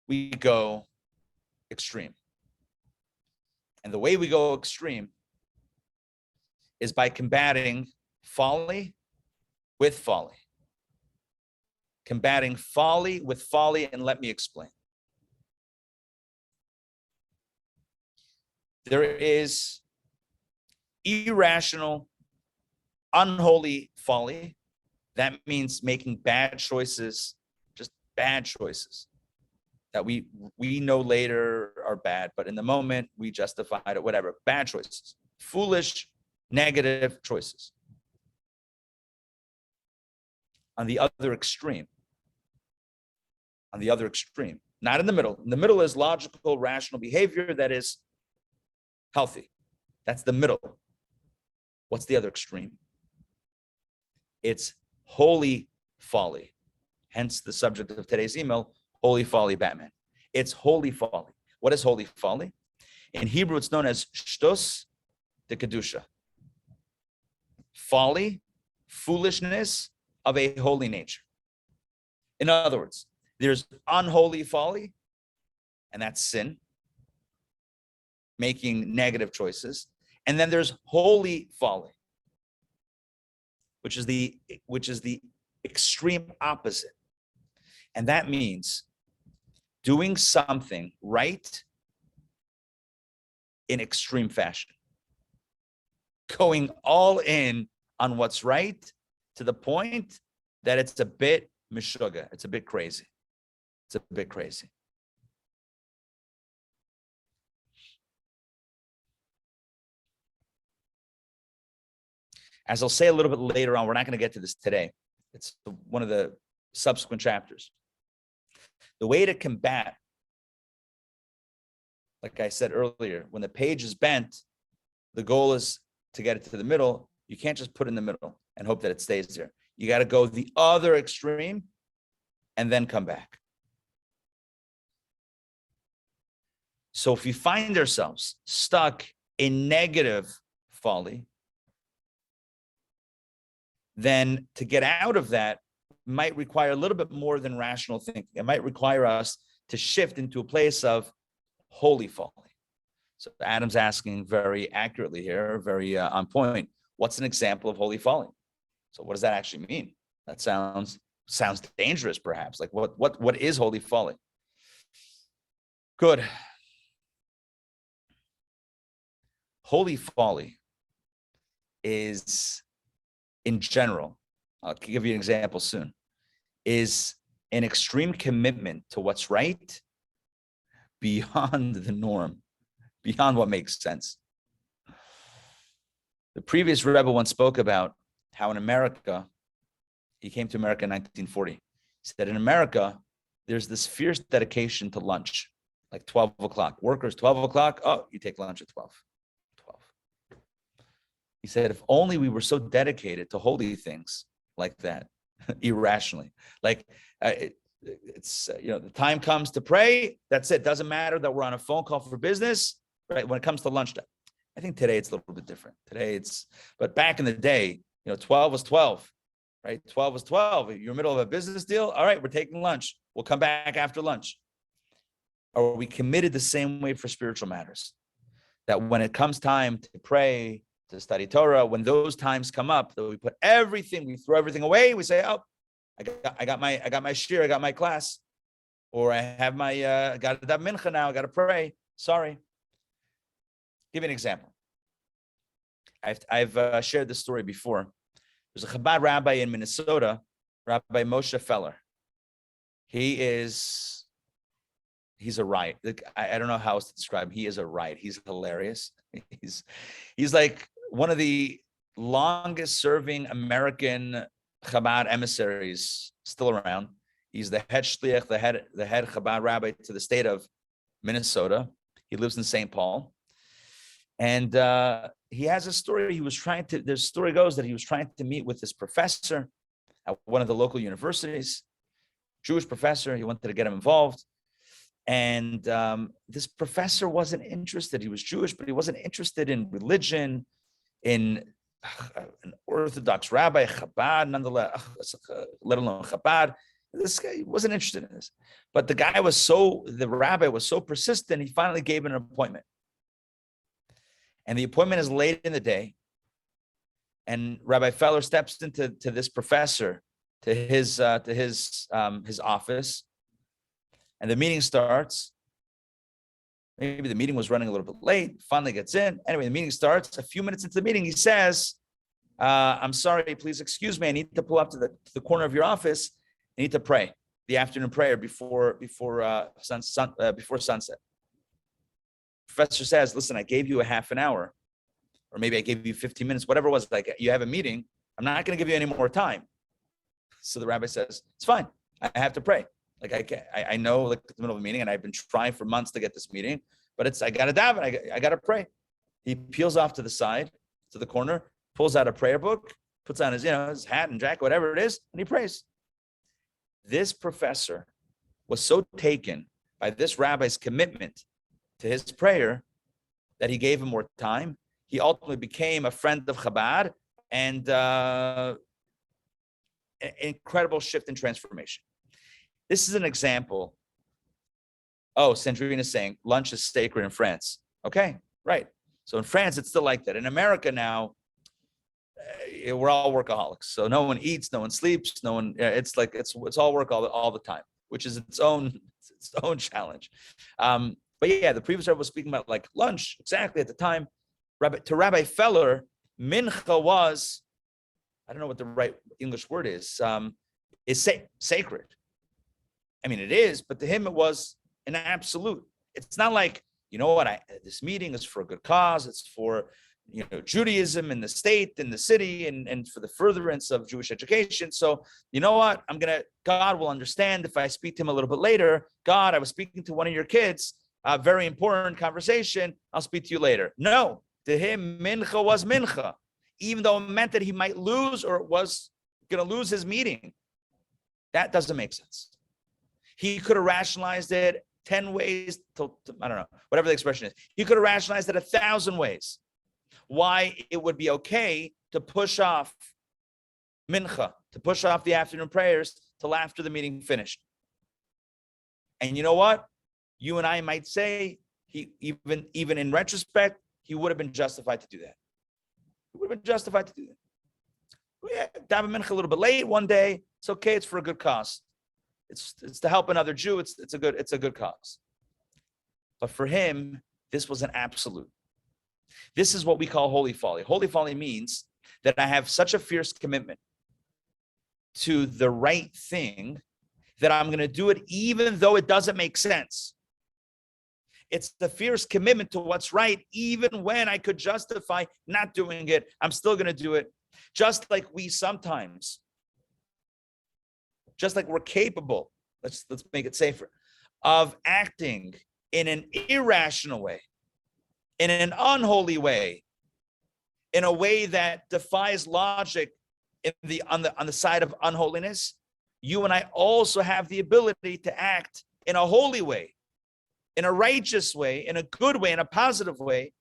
we go extreme. And the way we go extreme is by combating folly with folly. Combating folly with folly, and let me explain. There is irrational, unholy folly. That means making bad choices, just bad choices that we know later are bad, but in the moment we justified it, whatever. Bad choices, foolish, negative choices. On the other extreme, not in the middle. In the middle is logical, rational behavior that is healthy. That's the middle. What's the other extreme? It's holy folly. Hence the subject of today's email, Holy Folly Batman. It's holy folly. What is holy folly? In Hebrew, it's known as shtus de kedusha. Folly, foolishness of a holy nature. In other words, there's unholy folly, and that's sin, making negative choices. And then there's holy folly, which is the extreme opposite. And that means doing something right in extreme fashion. Going all in on what's right to the point that it's a bit mishuga. It's a bit crazy. It's a bit crazy. As I'll say a little bit later on, we're not going to get to this today. It's one of the subsequent chapters. The way to combat, like I said earlier, when the page is bent, the goal is to get it to the middle. You can't just put it in the middle and hope that it stays there. You got to go the other extreme and then come back. So if we find ourselves stuck in negative folly, then to get out of that might require a little bit more than rational thinking. It might require us to shift into a place of holy folly. So Adam's asking very accurately here, very on point. What's an example of holy folly? So what does that actually mean? That sounds dangerous, perhaps. Like what is holy folly? Good. holy folly is, in general, I'll give you an example soon, is an extreme commitment to what's right beyond the norm, beyond what makes sense. The previous Rebbe once spoke about how in America, he came to America in 1940. He said in America, there's this fierce dedication to lunch, like 12 o'clock. Workers, 12 o'clock, oh, you take lunch at 12. He said, if only we were so dedicated to holy things like that, irrationally. Like the time comes to pray, that's it. Doesn't matter that we're on a phone call for business, right? When it comes to lunchtime. I think today it's a little bit different. But back in the day, 12 was 12, right? 12 was 12. You're in the middle of a business deal. All right, we're taking lunch. We'll come back after lunch. Are we committed the same way for spiritual matters? That when it comes time to pray, to study Torah, when those times come up, that we put everything, we throw everything away. We say, oh, I got my shir, I got my class, or I have my got to daven mincha now, I got to pray. Sorry. Give you an example. I've shared this story before. There's a Chabad rabbi in Minnesota, Rabbi Moshe Feller. He's a riot. I don't know how else to describe him. He is a riot. He's hilarious. He's like one of the longest serving American Chabad emissaries still around. He's the head shliach, the head Chabad rabbi to the state of Minnesota. He lives in St. Paul. And he has a story. The story goes that he was trying to meet with this professor at one of the local universities, Jewish professor. He wanted to get him involved. And this professor wasn't interested. He was Jewish, but he wasn't interested in religion, in an Orthodox rabbi, Chabad, nonetheless, let alone Chabad. This guy wasn't interested in this. But the rabbi was so persistent, he finally gave him an appointment. And the appointment is late in the day. And Rabbi Feller steps into this professor, to his office. And the meeting starts. Maybe the meeting was running a little bit late, finally gets in. Anyway, the meeting starts. A few minutes into the meeting, he says, I'm sorry, please excuse me. I need to pull up to the corner of your office. I need to pray the afternoon prayer before sunset. Professor says, listen, I gave you a half an hour, or maybe I gave you 15 minutes, whatever it was, like you have a meeting. I'm not going to give you any more time. So the rabbi says, it's fine. I have to pray. Like I know, like the middle of a meeting, and I've been trying for months to get this meeting, but I got to daven. I got to pray. He peels off to the side, to the corner, pulls out a prayer book, puts on his hat and jacket, whatever it is, and he prays. This professor was so taken by this rabbi's commitment to his prayer that he gave him more time. He ultimately became a friend of Chabad, and an incredible shift in transformation. This is an example. Oh, Sandrine is saying lunch is sacred in France. Okay, right. So in France, it's still like that. In America now, we're all workaholics. So no one eats, no one sleeps, no one. It's like it's all work all the time, which is its own challenge. But yeah, the previous rabbi was speaking about like lunch exactly at the time. To Rabbi Feller, mincha was, I don't know what the right English word is sacred. I mean, it is, but to him it was an absolute. It's not like, this meeting is for a good cause. It's for, Judaism in the state, in the city, and for the furtherance of Jewish education. So, God will understand if I speak to him a little bit later. God, I was speaking to one of your kids, very important conversation. I'll speak to you later. No, to him, mincha was mincha, even though it meant that he might lose or was going to lose his meeting. That doesn't make sense. He could have rationalized it 10 ways till, I don't know, whatever the expression is. He could have rationalized it 1,000 ways. Why it would be okay to push off mincha, to push off the afternoon prayers till after the meeting finished. And you know what? You and I might say, he even in retrospect, he would have been justified to do that. He would have been justified to do that. Yeah, daven mincha a little bit late one day. It's okay. It's for a good cause. It's to help another Jew. It's a good cause. But for him, this was an absolute. This is what we call holy folly. Holy folly means that I have such a fierce commitment to the right thing that I'm going to do it even though it doesn't make sense. It's the fierce commitment to what's right, even when I could justify not doing it. I'm still going to do it. Just like we sometimes, just like we're capable, let's make it safer, of acting in an irrational way, in an unholy way, in a way that defies logic on the side of unholiness. You and I also have the ability to act in a holy way, in a righteous way, in a good way, in a positive way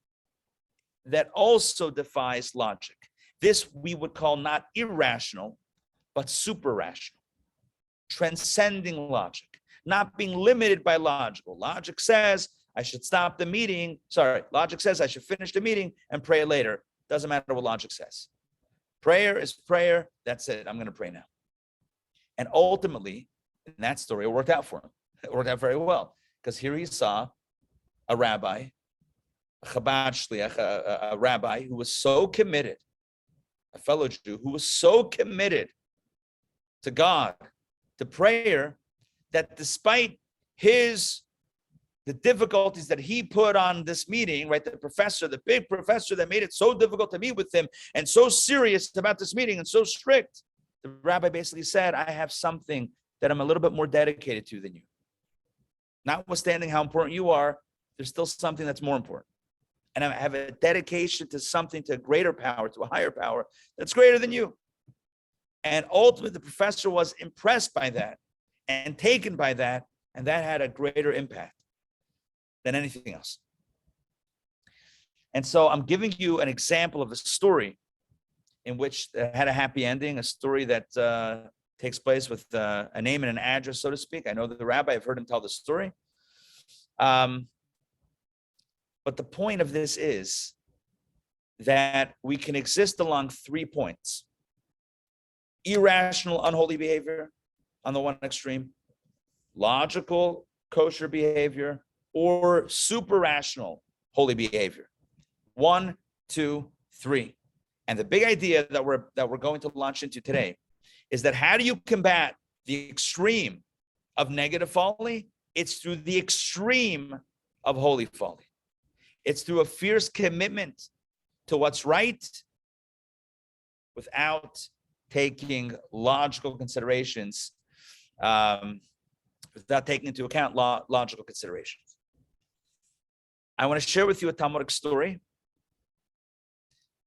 that also defies logic. This we would call not irrational, but superrational, transcending logic, not being limited by logical. Logic says I should stop the meeting. Logic says I should finish the meeting and pray later. Doesn't matter what logic says. Prayer is prayer. That's it. I'm going to pray now. And ultimately, in that story, it worked out for him. It worked out very well because here he saw a rabbi, a Chabad shliach, a rabbi who was so committed, a fellow Jew who was so committed to God, to prayer, that despite the difficulties that he put on this meeting, right? The big professor that made it so difficult to meet with him and so serious about this meeting and so strict, the rabbi basically said, I have something that I'm a little bit more dedicated to than you. Notwithstanding how important you are, there's still something that's more important. And I have a dedication to something, to a greater power, to a higher power that's greater than you. And ultimately, the professor was impressed by that and taken by that, and that had a greater impact than anything else. And so I'm giving you an example of a story in which had a happy ending, a story that takes place with a name and an address, so to speak. I know that the rabbi, I've heard him tell the story. But the point of this is that we can exist along 3 points. Irrational, unholy behavior on the one extreme, logical, kosher behavior, or super rational, holy behavior. 1, 2, 3. And the big idea that we're going to launch into today is that how do you combat the extreme of negative folly? It's through the extreme of holy folly. It's through a fierce commitment to what's right without taking logical considerations, without taking into account logical considerations. I want to share with you a Talmudic story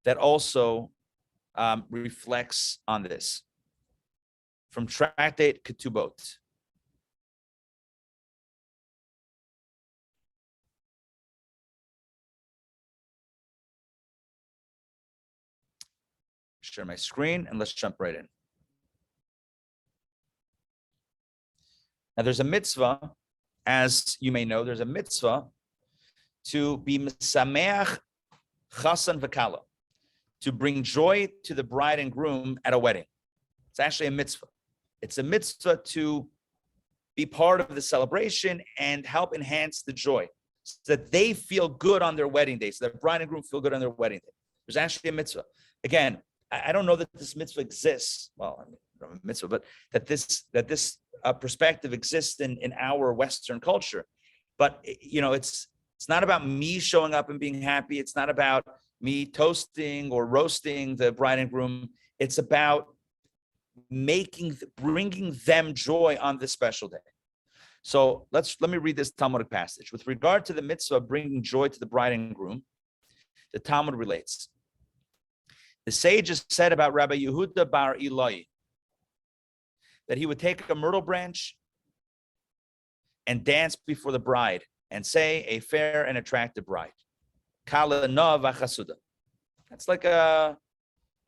that also reflects on this. From Tractate Ketubot. Share my screen and let's jump right in. Now there's a mitzvah, as you may know, there's a mitzvah to be mesameach chasan v'kala, to bring joy to the bride and groom at a wedding. It's actually a mitzvah. It's a mitzvah to be part of the celebration and help enhance the joy so that they feel good on their wedding day, so that bride and groom feel good on their wedding day. There's actually a mitzvah. Again, I don't know that this mitzvah exists. Well, I mean, I don't know mitzvah, but that this perspective exists in our Western culture. But it's not about me showing up and being happy. It's not about me toasting or roasting the bride and groom. It's about bringing them joy on this special day. So let me read this Talmudic passage. With regard to the mitzvah of bringing joy to the bride and groom, the Talmud relates. The sages said about Rabbi Yehuda bar Ilai that he would take a myrtle branch and dance before the bride and say, a fair and attractive bride. Kala na v'chasuda. That's like a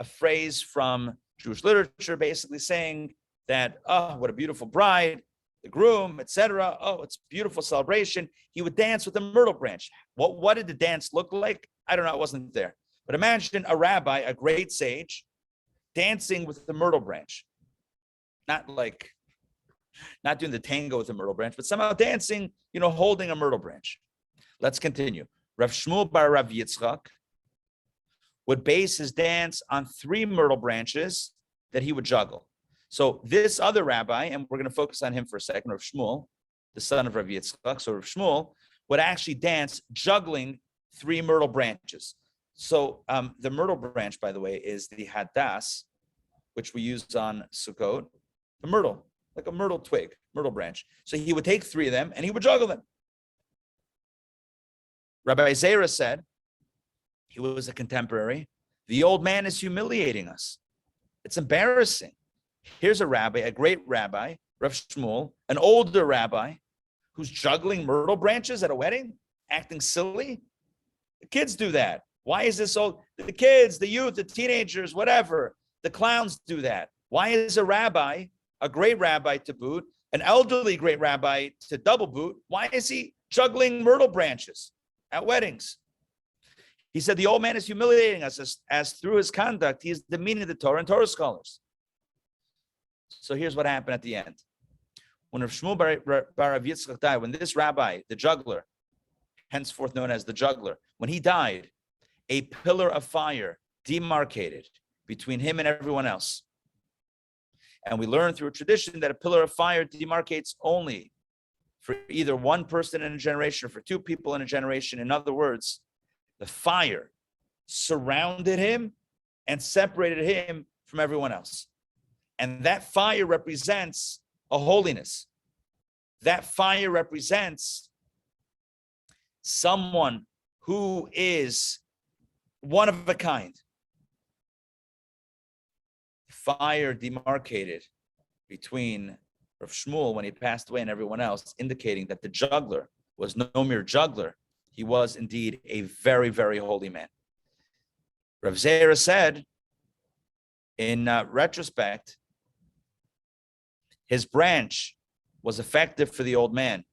phrase from Jewish literature, basically saying that, oh, what a beautiful bride, the groom, etc. Oh, it's a beautiful celebration. He would dance with a myrtle branch. What did the dance look like? I don't know. I wasn't there. But imagine a rabbi, a great sage, dancing with the myrtle branch. Not doing the tango with the myrtle branch, but somehow dancing, holding a myrtle branch. Let's continue. Rav Shmuel bar Rav Yitzchak, would base his dance on 3 myrtle branches that he would juggle. So this other rabbi, and we're going to focus on him for a second, Rav Shmuel, the son of Rav Yitzchak, so Rav Shmuel would actually dance juggling 3 myrtle branches. So the myrtle branch, by the way, is the hadas, which we use on Sukkot, the myrtle, like a myrtle twig, myrtle branch. So he would take 3 of them and he would juggle them. Rabbi Zera said, he was a contemporary, the old man is humiliating us. It's embarrassing. Here's a rabbi, a great rabbi, Rav Shmuel, an older rabbi, who's juggling myrtle branches at a wedding, acting silly. The kids do that. Why is this old? The kids, the youth, the teenagers, whatever, the clowns do that. Why is a rabbi, a great rabbi to boot, an elderly great rabbi to double boot, why is he juggling myrtle branches at weddings? He said the old man is humiliating us as through his conduct, he is demeaning the Torah and Torah scholars. So here's what happened at the end. When Rav Shmuel bar Rav Yitzchak died, when this rabbi, the juggler, henceforth known as the juggler, when he died, a pillar of fire demarcated between him and everyone else. And we learn through a tradition that a pillar of fire demarcates only for either one person in a generation or for 2 people in a generation. In other words, the fire surrounded him and separated him from everyone else. And that fire represents a holiness. That fire represents someone who is one of a kind. Fire demarcated between Rav Shmuel when he passed away and everyone else, indicating that the juggler was no mere juggler. He was indeed a very, very holy man. Rav Zera said, in retrospect, his branch was effective for the old man,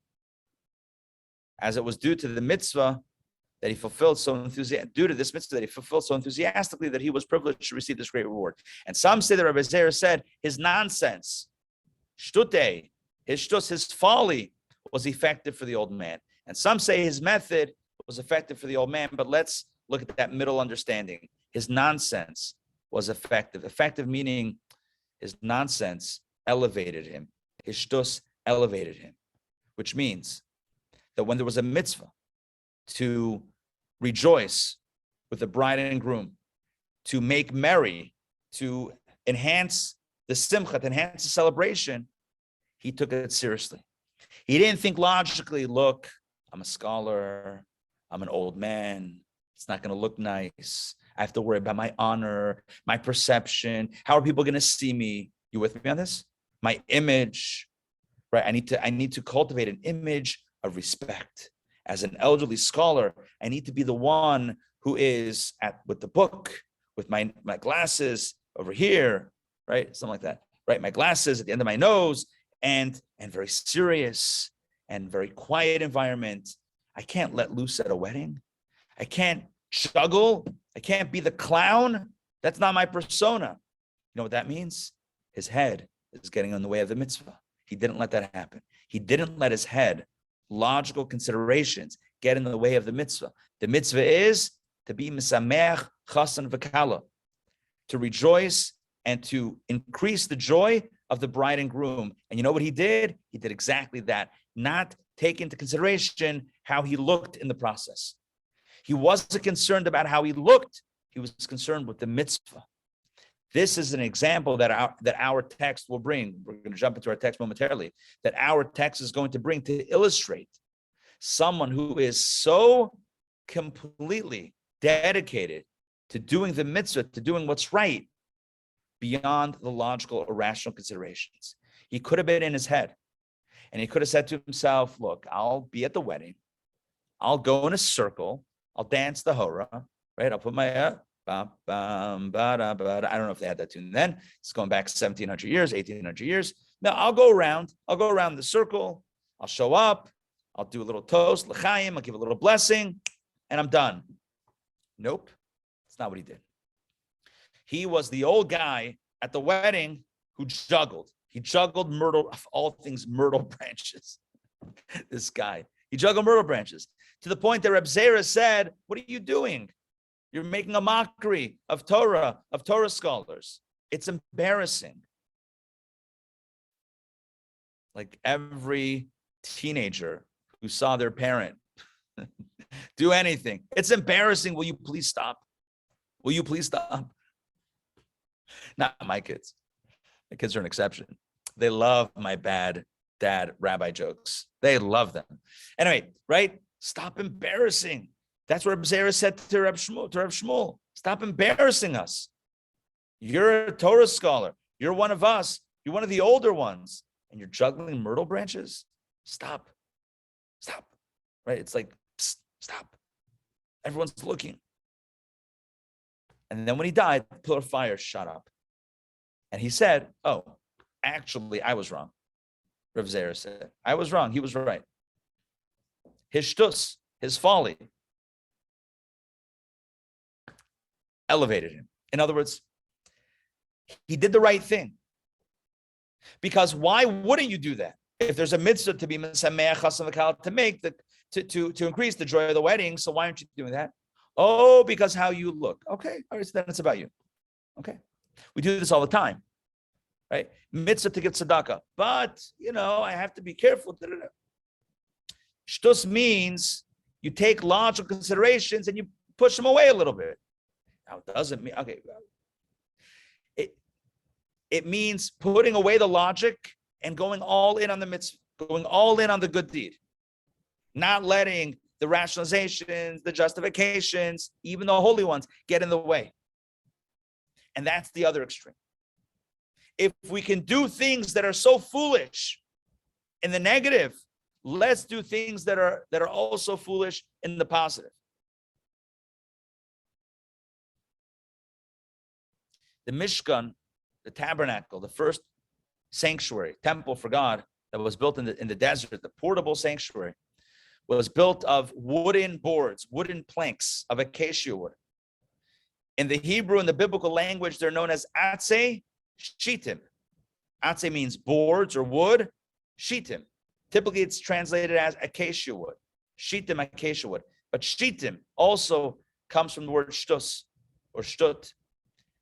as it was due to the mitzvah that he fulfilled so enthusiastically that he was privileged to receive this great reward. And some say that Rabbi Zera said his nonsense, shtute, his folly was effective for the old man. And some say his method was effective for the old man, but let's look at that middle understanding. His nonsense was effective. Effective meaning his nonsense elevated him. His shtus elevated him, which means that when there was a mitzvah to rejoice with the bride and groom, to make merry, to enhance the simcha, to enhance the celebration, he took it seriously. He didn't think logically, look, I'm a scholar, I'm an old man, it's not going to look nice, I have to worry about my honor, my perception, how are people going to see me? You with me on this? My image, right? I need to cultivate an image of respect. As an elderly scholar, I need to be the one who is with the book, with my glasses over here, right? Something like that, right? My glasses at the end of my nose, and very serious and very quiet environment. I can't let loose at a wedding. I can't juggle. I can't be the clown. That's not my persona. You know what that means? His head is getting in the way of the mitzvah. He didn't let that happen. He didn't let his head, logical considerations, get in the way of the mitzvah. The mitzvah is to be misameach chasan v'kala, to rejoice and to increase the joy of the bride and groom. And you know what he did? He did exactly that. Not take into consideration how he looked in the process. He wasn't concerned about how he looked. He was concerned with the mitzvah. This is an example that our text will bring. We're going to jump into our text momentarily. That our text is going to bring to illustrate someone who is so completely dedicated to doing the mitzvah, to doing what's right, beyond the logical, irrational considerations. He could have been in his head, and he could have said to himself, look, I'll be at the wedding. I'll go in a circle. I'll dance the hora, right? I'll put my... I don't know if they had that tune then. It's going back 1700 years, 1800 years. Now I'll go around the circle. I'll show up. I'll do a little toast, l'chaim. I'll give a little blessing, and I'm done. Nope. That's not what he did. He was the old guy at the wedding who juggled. He juggled myrtle, of all things, myrtle branches. This guy. He juggled myrtle branches to the point that Reb Zera said, what are you doing? You're making a mockery of Torah scholars. It's embarrassing. Like every teenager who saw their parent do anything. It's embarrassing. Will you please stop? Will you please stop? Not my kids. My kids are an exception. They love my bad dad rabbi jokes. They love them. Anyway, right? Stop embarrassing. That's what Zera said to Reb Shmuel. Stop embarrassing us. You're a Torah scholar. You're one of us. You're one of the older ones. And you're juggling myrtle branches? Stop. Stop. Right? It's like, psst, stop. Everyone's looking. And then when he died, the pillar of fire shut up. And he said, oh, actually, I was wrong. Rav Zera said, I was wrong. He was right. His shtus, his folly, elevated him. In other words, he did the right thing. Because why wouldn't you do that? If there's a mitzvah to be mesameach chasam v'kala, to make the to increase the joy of the wedding, so why aren't you doing that? Oh, because how you look. Okay, all right, so then it's about you. Okay, we do this all the time, right? Mitzvah to give tzedakah, but I have to be careful. Shtus means you take logical considerations and you push them away a little bit. Now, it doesn't mean It means putting away the logic and going all in on the mitzvah, going all in on the good deed, not letting the rationalizations, the justifications, even the holy ones, get in the way. And that's the other extreme. If we can do things that are so foolish in the negative, let's do things that are also foolish in the positive. The Mishkan, the tabernacle, the first sanctuary, temple for God that was built in the desert, the portable sanctuary, was built of wooden boards, wooden planks of acacia wood. In the Hebrew and the biblical language, they're known as atzei shitim. Atzei means boards or wood. Shitim. Typically, it's translated as acacia wood. Shitim, acacia wood. But shitim also comes from the word shtus or shtut.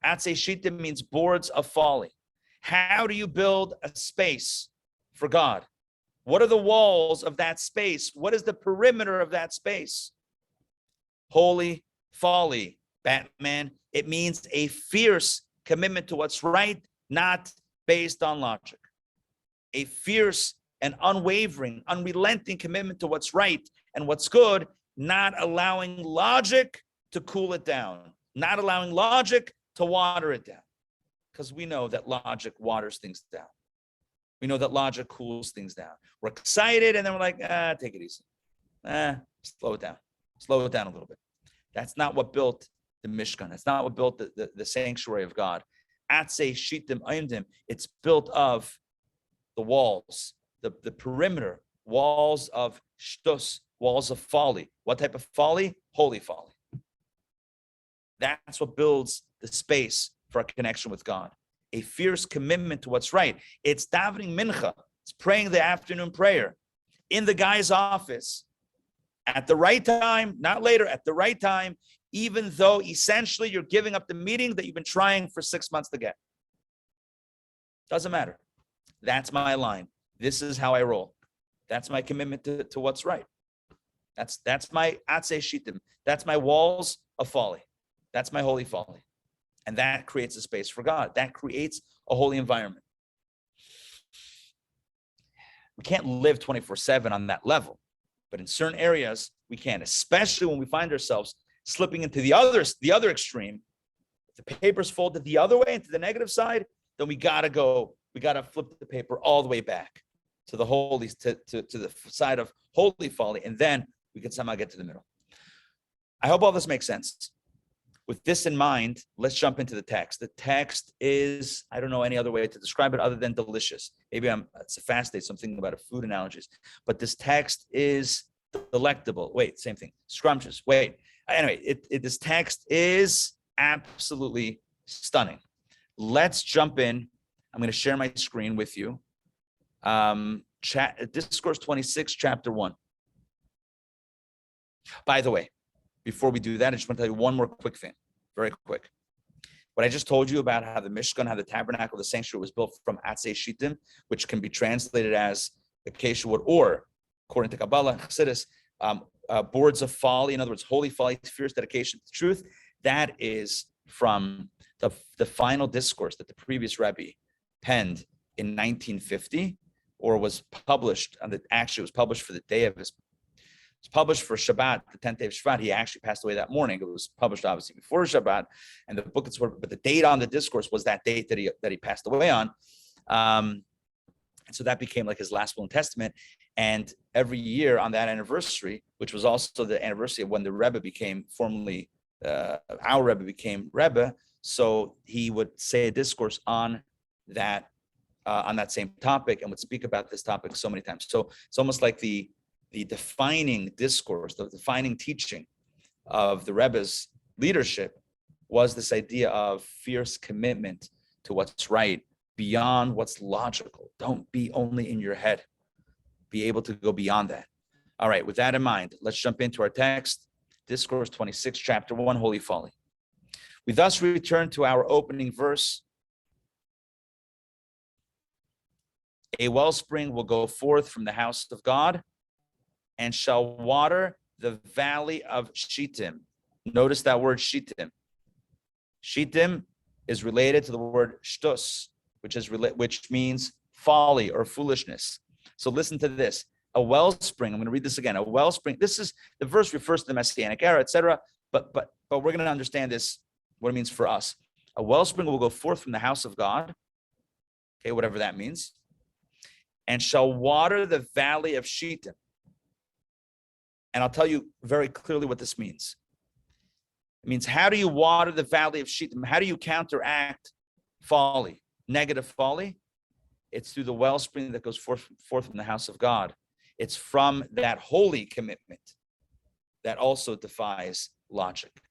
Atzei shitim means boards of folly. How do you build a space for God? What are the walls of that space? What is the perimeter of that space? Holy folly, Batman. It means a fierce commitment to what's right, not based on logic. A fierce and unwavering, unrelenting commitment to what's right and what's good, not allowing logic to cool it down, not allowing logic to water it down. Because we know that logic waters things down. We know that logic cools things down. We're excited and then we're like, take it easy. Slow it down. Slow it down a little bit. That's not what built the Mishkan. That's not what built the sanctuary of God. Atzei shitim ayimdim. It's built of the walls, the perimeter, walls of shtus, walls of folly. What type of folly? Holy folly. That's what builds the space for a connection with God. A fierce commitment to what's right. It's davening mincha. It's praying the afternoon prayer in the guy's office at the right time, not later, at the right time, even though essentially you're giving up the meeting that you've been trying for 6 months to get. Doesn't matter. That's my line. This is how I roll. That's my commitment to what's right. That's my atzei shitim. That's my walls of folly. That's my holy folly. And that creates a space for God. That creates a holy environment. We can't live 24/7 on that level. But in certain areas, we can, especially when we find ourselves slipping into the other extreme. If the paper's folded the other way, into the negative side, then we got to flip the paper all the way back to the holy, to the side of holy folly. And then we can somehow get to the middle. I hope all this makes sense. With this in mind, let's jump into the text. The text is, I don't know any other way to describe it other than delicious. Maybe it's a fast day, so I'm thinking about food analogies. But this text is delectable. Wait, same thing. Scrumptious. Wait. Anyway, this text is absolutely stunning. Let's jump in. I'm going to share my screen with you. Discourse 26, chapter 1. By the way, before we do that, I just want to tell you one more quick thing, very quick. What I just told you about how the Mishkan, how the tabernacle, the sanctuary was built from Atzei Shittim, which can be translated as acacia wood, or according to Kabbalah, Chassidus, boards of folly. In other words, holy folly, fierce dedication to truth. That is from the final discourse that the previous Rabbi penned in 1950, or was published. Actually, it was published for the day of his. It was published for Shabbat, the 10th day of Shabbat. He actually passed away that morning. It was published obviously before Shabbat, and the book is, but the date on the discourse was that date that he passed away on, and so that became like his last will and testament. And every year on that anniversary, which was also the anniversary of when the Rebbe became formally our Rebbe became Rebbe, so he would say a discourse on that same topic and would speak about this topic so many times. So it's almost like the defining discourse, the defining teaching of the Rebbe's leadership was this idea of fierce commitment to what's right beyond what's logical. Don't be only in your head. Be able to go beyond that. All right, with that in mind, let's jump into our text, Discourse 26, chapter 1, Holy Folly. We thus return to our opening verse. A wellspring will go forth from the house of God and shall water the valley of Shittim. Notice that word Shittim. Shittim is related to the word shtus, which means folly or foolishness. So listen to this. A wellspring, I'm going to read this again. A wellspring, this is, the verse refers to the Messianic era, etc. But we're going to understand this, what it means for us. A wellspring will go forth from the house of God, okay, whatever that means, and shall water the valley of Shittim. And I'll tell you very clearly what this means. It means, how do you water the valley of Shittim? How do you counteract folly, negative folly? It's through the wellspring that goes forth from the house of God. It's from that holy commitment that also defies logic.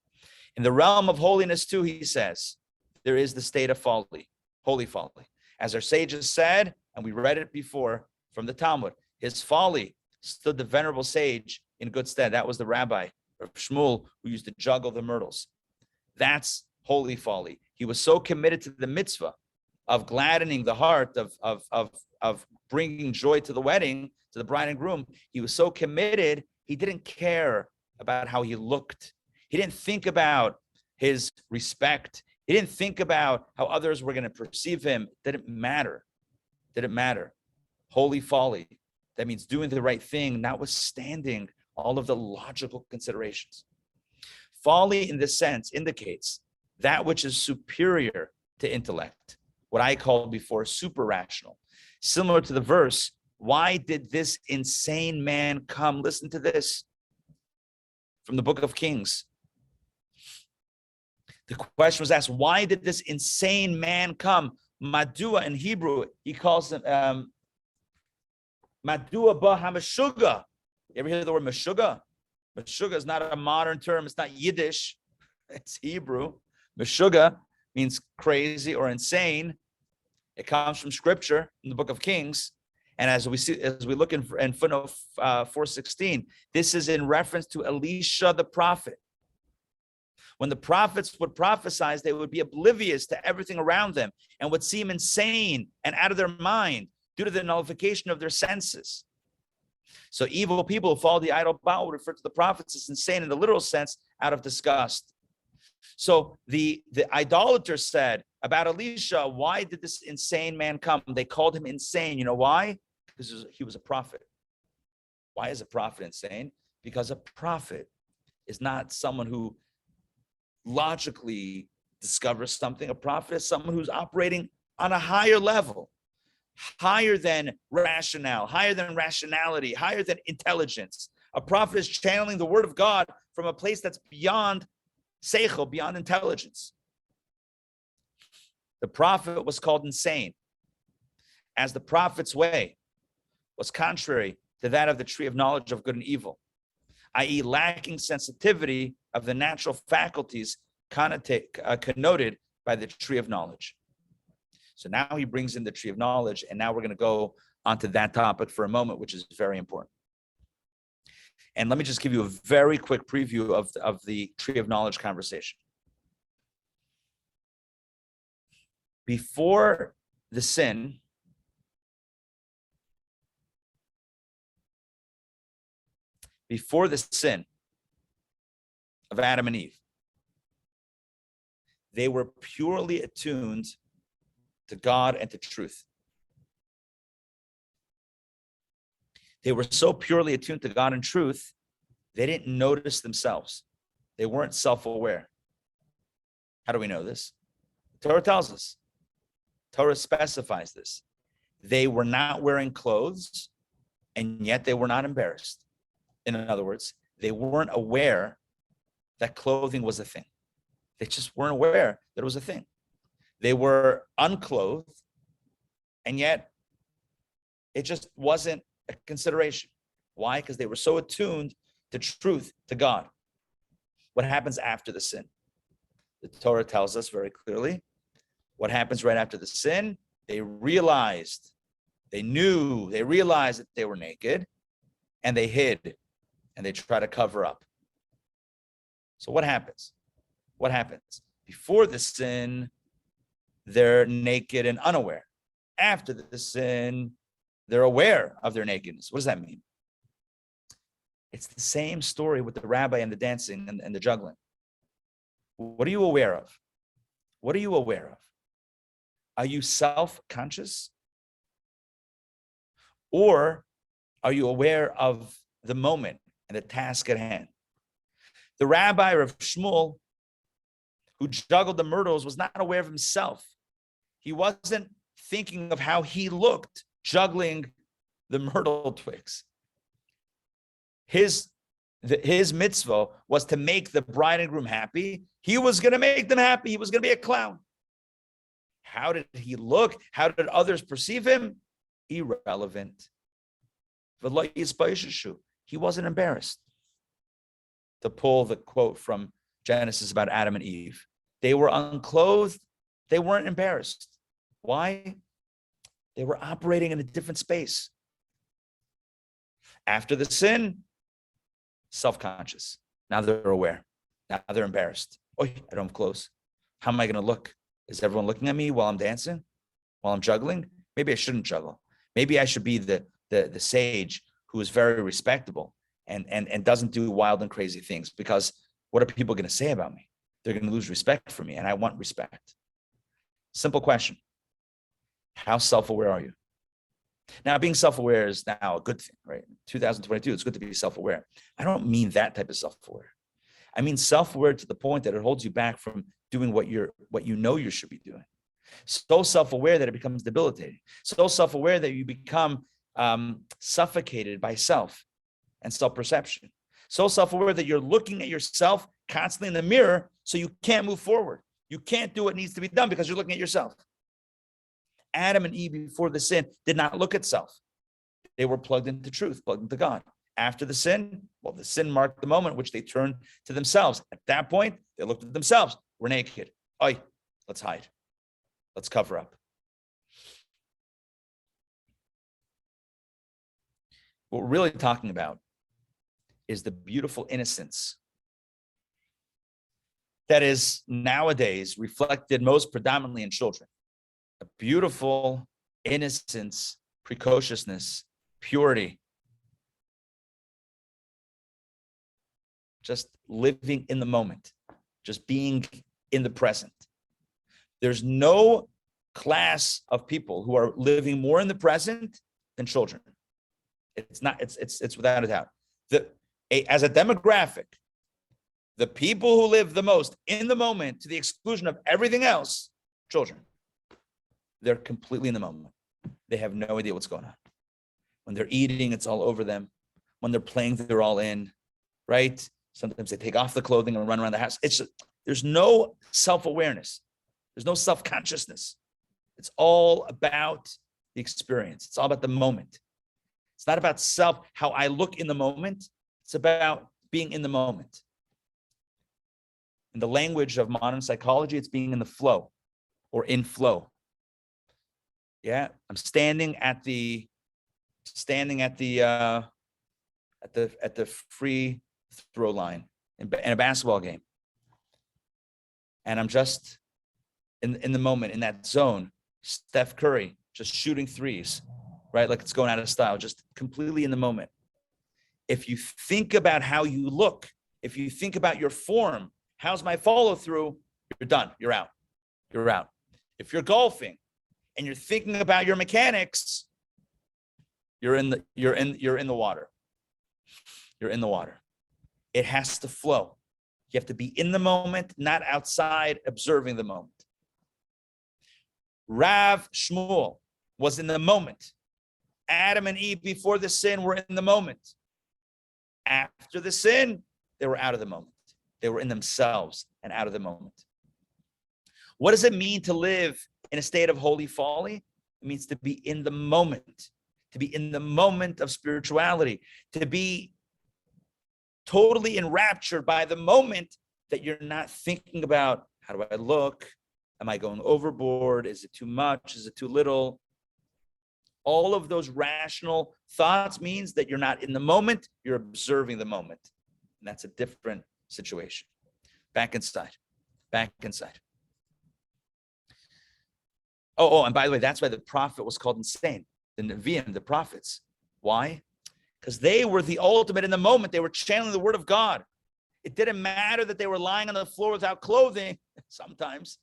In the realm of holiness too, he says, there is the state of folly, holy folly. As our sages said, and we read it before from the Talmud, his folly stood the venerable sage in good stead. That was the Rabbi, or Shmuel, who used to juggle the myrtles. That's holy folly. He was so committed to the mitzvah of gladdening the heart, of bringing joy to the wedding, to the bride and groom. He was so committed, he didn't care about how he looked. He didn't think about his respect. He didn't think about how others were going to perceive him. It didn't matter. Holy folly. That means doing the right thing, notwithstanding all of the logical considerations. Folly, in this sense, indicates that which is superior to intellect, what I called before superrational. Similar to the verse, why did this insane man come? Listen to this from the book of Kings. The question was asked, why did this insane man come? Madua in Hebrew, he calls him Madua ba hamashuga. You ever hear the word mashuga? Mashuga is not a modern term. It's not Yiddish. It's Hebrew. Mashuga means crazy or insane. It comes from scripture in the book of Kings. And as we look in footnote 416, this is in reference to Elisha the prophet. When the prophets would prophesy, they would be oblivious to everything around them and would seem insane and out of their mind due to the nullification of their senses. So evil people who follow the idol Baal would refer to the prophets as insane in the literal sense, out of disgust. So the idolater said about Elisha, why did this insane man come? They called him insane. You know why? Because he was a prophet. Why is a prophet insane? Because a prophet is not someone who logically discovers something. A prophet is someone who's operating on a higher level, higher than rationale, higher than rationality, higher than intelligence. A prophet is channeling the word of God from a place that's beyond seichel, beyond intelligence. The prophet was called insane, as the prophet's way was contrary to that of the tree of knowledge of good and evil, i.e. lacking sensitivity of the natural faculties connoted by the tree of knowledge. So now he brings in the tree of knowledge, and now we're going to go onto that topic for a moment, which is very important. And let me just give you a very quick preview of the tree of knowledge conversation. Before the sin, of Adam and Eve, they were purely attuned to God and to truth. They were so purely attuned to God and truth, they didn't notice themselves. They weren't self-aware. How do we know this? The Torah tells us. Torah specifies this. They were not wearing clothes, and yet they were not embarrassed. In other words, they weren't aware that clothing was a thing. They just weren't aware that it was a thing. They were unclothed, and yet it just wasn't a consideration. Why? Because they were so attuned to truth, to God. What happens after the sin? The Torah tells us very clearly what happens right after the sin. They realized that they were naked, and they hid, and they try to cover up. So what happens? What happens? Before the sin, they're naked and unaware. After the sin, they're aware of their nakedness. What does that mean? It's the same story with the rabbi and the dancing and the juggling. What are you aware of? What are you aware of? Are you self-conscious? Or are you aware of the moment and the task at hand? The rabbi of Shmuel, who juggled the myrtles, was not aware of himself. He wasn't thinking of how he looked juggling the myrtle twigs. His mitzvah was to make the bride and groom happy. He was going to make them happy. He was going to be a clown. How did he look? How did others perceive him? Irrelevant. He wasn't embarrassed. To pull the quote from Genesis about Adam and Eve. They were unclothed. They weren't embarrassed. Why? They were operating in a different space. After the sin, self-conscious. Now they're aware. Now they're embarrassed. Oh, I don't have clothes. How am I going to look? Is everyone looking at me while I'm dancing? While I'm juggling? Maybe I shouldn't juggle. Maybe I should be the sage who is very respectable and doesn't do wild and crazy things, because what are people going to say about me? They're going to lose respect for me, and I want respect. Simple question. How self-aware are you? Now, being self-aware is now a good thing, right? 2022, it's good to be self-aware. I don't mean that type of self-aware. I mean self-aware to the point that it holds you back from doing what you know you should be doing. So self-aware that it becomes debilitating. So self-aware that you become suffocated by self and self-perception. So self-aware that you're looking at yourself constantly in the mirror, so you can't move forward. You can't do what needs to be done because you're looking at yourself. Adam and Eve, before the sin, did not look at self. They were plugged into truth, plugged into God. After the sin, well, the sin marked the moment which they turned to themselves. At that point, they looked at themselves. We're naked. Oi, let's hide. Let's cover up. What we're really talking about is the beautiful innocence that is nowadays reflected most predominantly in children. A beautiful innocence, precociousness, purity. Just living in the moment, just being in the present. There's no class of people who are living more in the present than children. It's without a doubt. As a demographic, the people who live the most in the moment to the exclusion of everything else, children. They're completely in the moment. They have no idea what's going on. When they're eating, it's all over them. When they're playing, they're all in, right? Sometimes they take off the clothing and run around the house. There's no self-awareness. There's no self-consciousness. It's all about the experience. It's all about the moment. It's not about self, how I look in the moment. It's about being in the moment. In the language of modern psychology, it's being in the flow or in flow. Yeah, I'm standing at the at the free throw line in a basketball game. And I'm just in the moment, in that zone, Steph Curry just shooting threes, right? Like it's going out of style, just completely in the moment. If you think about how you look, if you think about your form, how's my follow through? You're done. You're out. You're out. If you're golfing and you're thinking about your mechanics, you're in the water. You're in the water. It has to flow. You have to be in the moment, not outside observing the moment. Rav Shmuel was in the moment. Adam and Eve before the sin were in the moment. After the sin, they were out of the moment. They were in themselves and out of the moment. What does it mean to live in a state of holy folly? It means to be in the moment, to be in the moment of spirituality, to be totally enraptured by the moment, that you're not thinking about, how do I look? Am I going overboard? Is it too much? Is it too little? All of those rational thoughts means that you're not in the moment, you're observing the moment. And that's a different situation. Back inside. Back inside. Oh, and by the way, that's why the prophet was called insane. The Nevi'im, the prophets. Why? Because they were the ultimate in the moment. They were channeling the word of God. It didn't matter that they were lying on the floor without clothing. Sometimes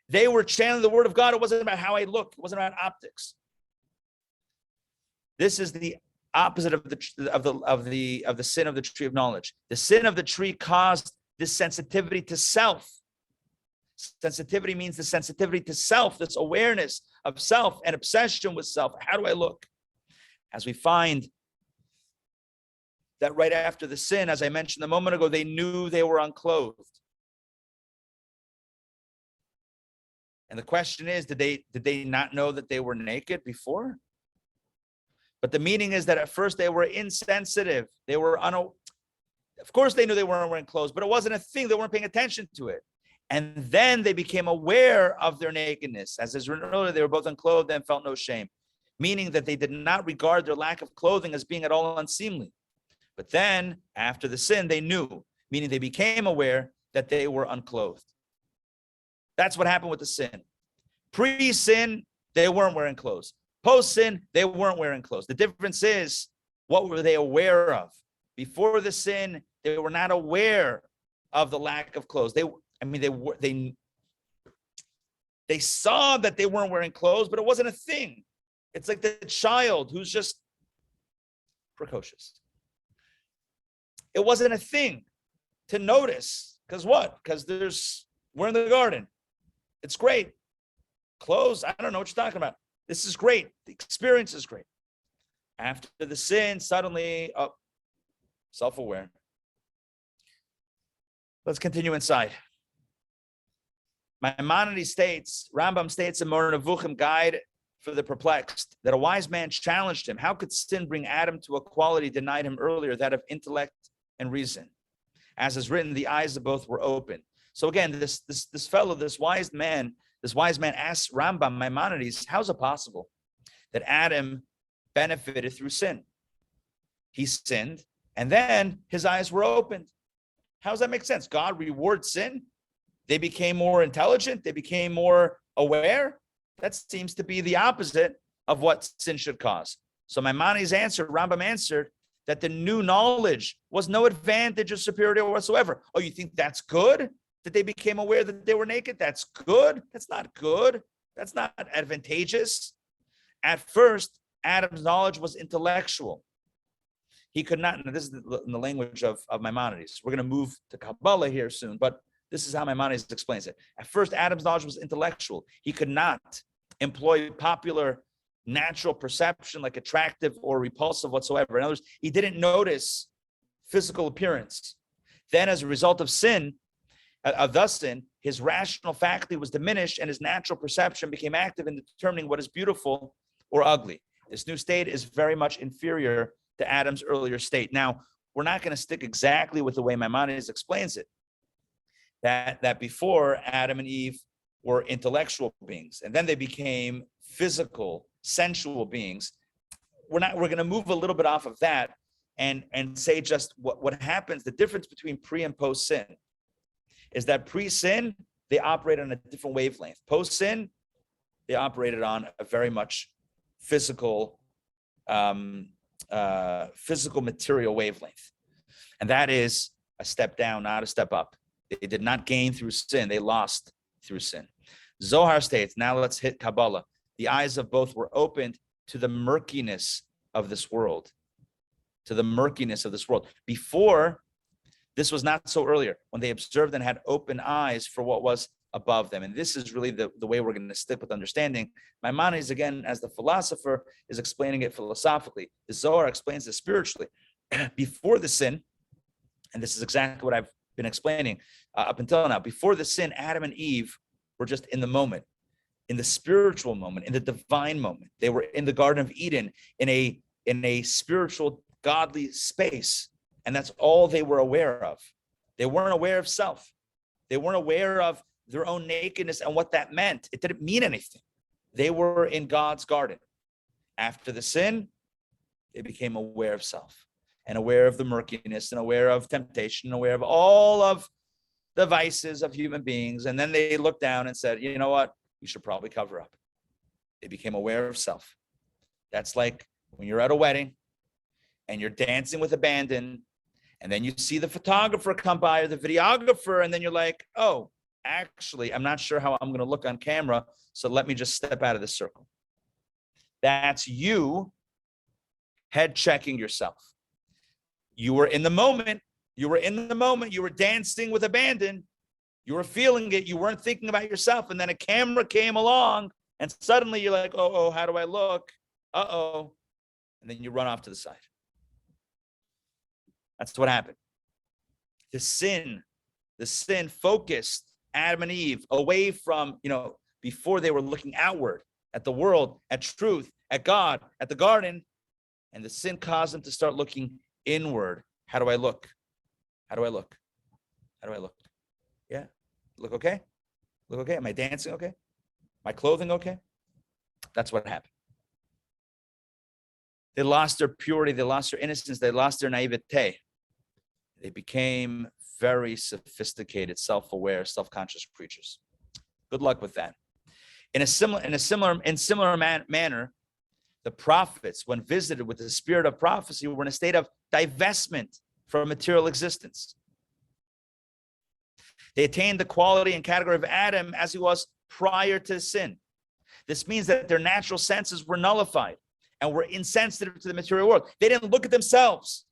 they were channeling the word of God. It wasn't about how I look. It wasn't about optics. This is the opposite of the sin of the tree of knowledge. The sin of the tree caused this sensitivity to self. Sensitivity means the sensitivity to self, this awareness of self and obsession with self. How do I look? As we find that right after the sin, as I mentioned a moment ago, they knew they were unclothed. And the question is, did they not know that they were naked before? But the meaning is that at first they were insensitive. They were of course they knew they weren't wearing clothes, but it wasn't a thing. They weren't paying attention to it. And then they became aware of their nakedness. As is written earlier, they were both unclothed and felt no shame, meaning that they did not regard their lack of clothing as being at all unseemly. But then, after the sin, they knew, meaning they became aware that they were unclothed. That's what happened with the sin. Pre-sin, they weren't wearing clothes. Post-sin, they weren't wearing clothes. The difference is, what were they aware of? Before the sin, they were not aware of the lack of clothes. They saw that they weren't wearing clothes, but it wasn't a thing. It's like the child who's just precocious. It wasn't a thing to notice. Because what? Because we're in the garden. It's great. Clothes, I don't know what you're talking about. This is great. The experience is great. After the sin, suddenly, self-aware. Let's continue inside. Maimonides states, Rambam states in Moreh Nevuchim, Guide for the Perplexed, that a wise man challenged him. How could sin bring Adam to a quality denied him earlier, that of intellect and reason? As is written, the eyes of both were open. So again, this wise man asks Rambam, Maimonides, how's it possible that Adam benefited through sin? He sinned, and then his eyes were opened. How does that make sense? God rewards sin. They became more intelligent. They became more aware. That seems to be the opposite of what sin should cause. So Maimonides answered, Rambam answered, that the new knowledge was no advantage or superiority whatsoever. Oh, you think that's good? That they became aware that they were naked? That's good? That's not good. That's not advantageous. At first, Adam's knowledge was intellectual. He could not, and this is in the language of Maimonides. We're going to move to Kabbalah here soon, but this is how Maimonides explains it. At first, Adam's knowledge was intellectual. He could not employ popular natural perception like attractive or repulsive whatsoever. In other words, he didn't notice physical appearance. Then as a result of sin, his rational faculty was diminished and his natural perception became active in determining what is beautiful or ugly. This new state is very much inferior to Adam's earlier state. Now, we're not going to stick exactly with the way Maimonides explains it. That before Adam and Eve were intellectual beings, and then they became physical, sensual beings. We're going to move a little bit off of that and say just what happens. The difference between pre and post sin is that pre-sin, they operate on a different wavelength. Post-sin, they operated on a very much physical material wavelength. And that is a step down, not a step up. They did not gain through sin. They lost through sin. Zohar states, now let's hit Kabbalah. The eyes of both were opened to the murkiness of this world. To the murkiness of this world. Before, this was not so earlier, when they observed and had open eyes for what was above them. And this is really the way we're going to stick with understanding. Maimonides, again, as the philosopher, is explaining it philosophically. The Zohar explains it spiritually. Before the sin, and this is exactly what I've been explaining up until now, before the sin, Adam and Eve were just in the moment, in the spiritual moment, in the divine moment. They were in the Garden of Eden, in a spiritual, godly space. And that's all they were aware of. They weren't aware of self. They weren't aware of their own nakedness and what that meant. It didn't mean anything. They were in God's garden. After the sin, they became aware of self and aware of the murkiness and aware of temptation, aware of all of the vices of human beings. And then they looked down and said, you know what? We should probably cover up. They became aware of self. That's like when you're at a wedding and you're dancing with abandon, and then you see the photographer come by or the videographer, and then you're like, oh, actually, I'm not sure how I'm going to look on camera, so let me just step out of the circle. That's you head checking yourself. You were in the moment. You were dancing with abandon. You were feeling it. You weren't thinking about yourself. And then a camera came along, and suddenly you're like, oh, how do I look? Uh-oh. And then you run off to the side. That's what happened. The sin focused Adam and Eve away from, before they were looking outward at the world, at truth, at God, at the garden. And the sin caused them to start looking inward. How do I look? How do I look? How do I look? Yeah. Look okay? Look okay? Am I dancing okay? My clothing okay? That's what happened. They lost their purity. They lost their innocence. They lost their naivete. They became very sophisticated, self-aware, self-conscious creatures. Good luck with that. In similar manner, the prophets, when visited with the spirit of prophecy, were in a state of divestment from material existence. They attained the quality and category of Adam as he was prior to sin. This means that their natural senses were nullified and were insensitive to the material world. They didn't look at themselves.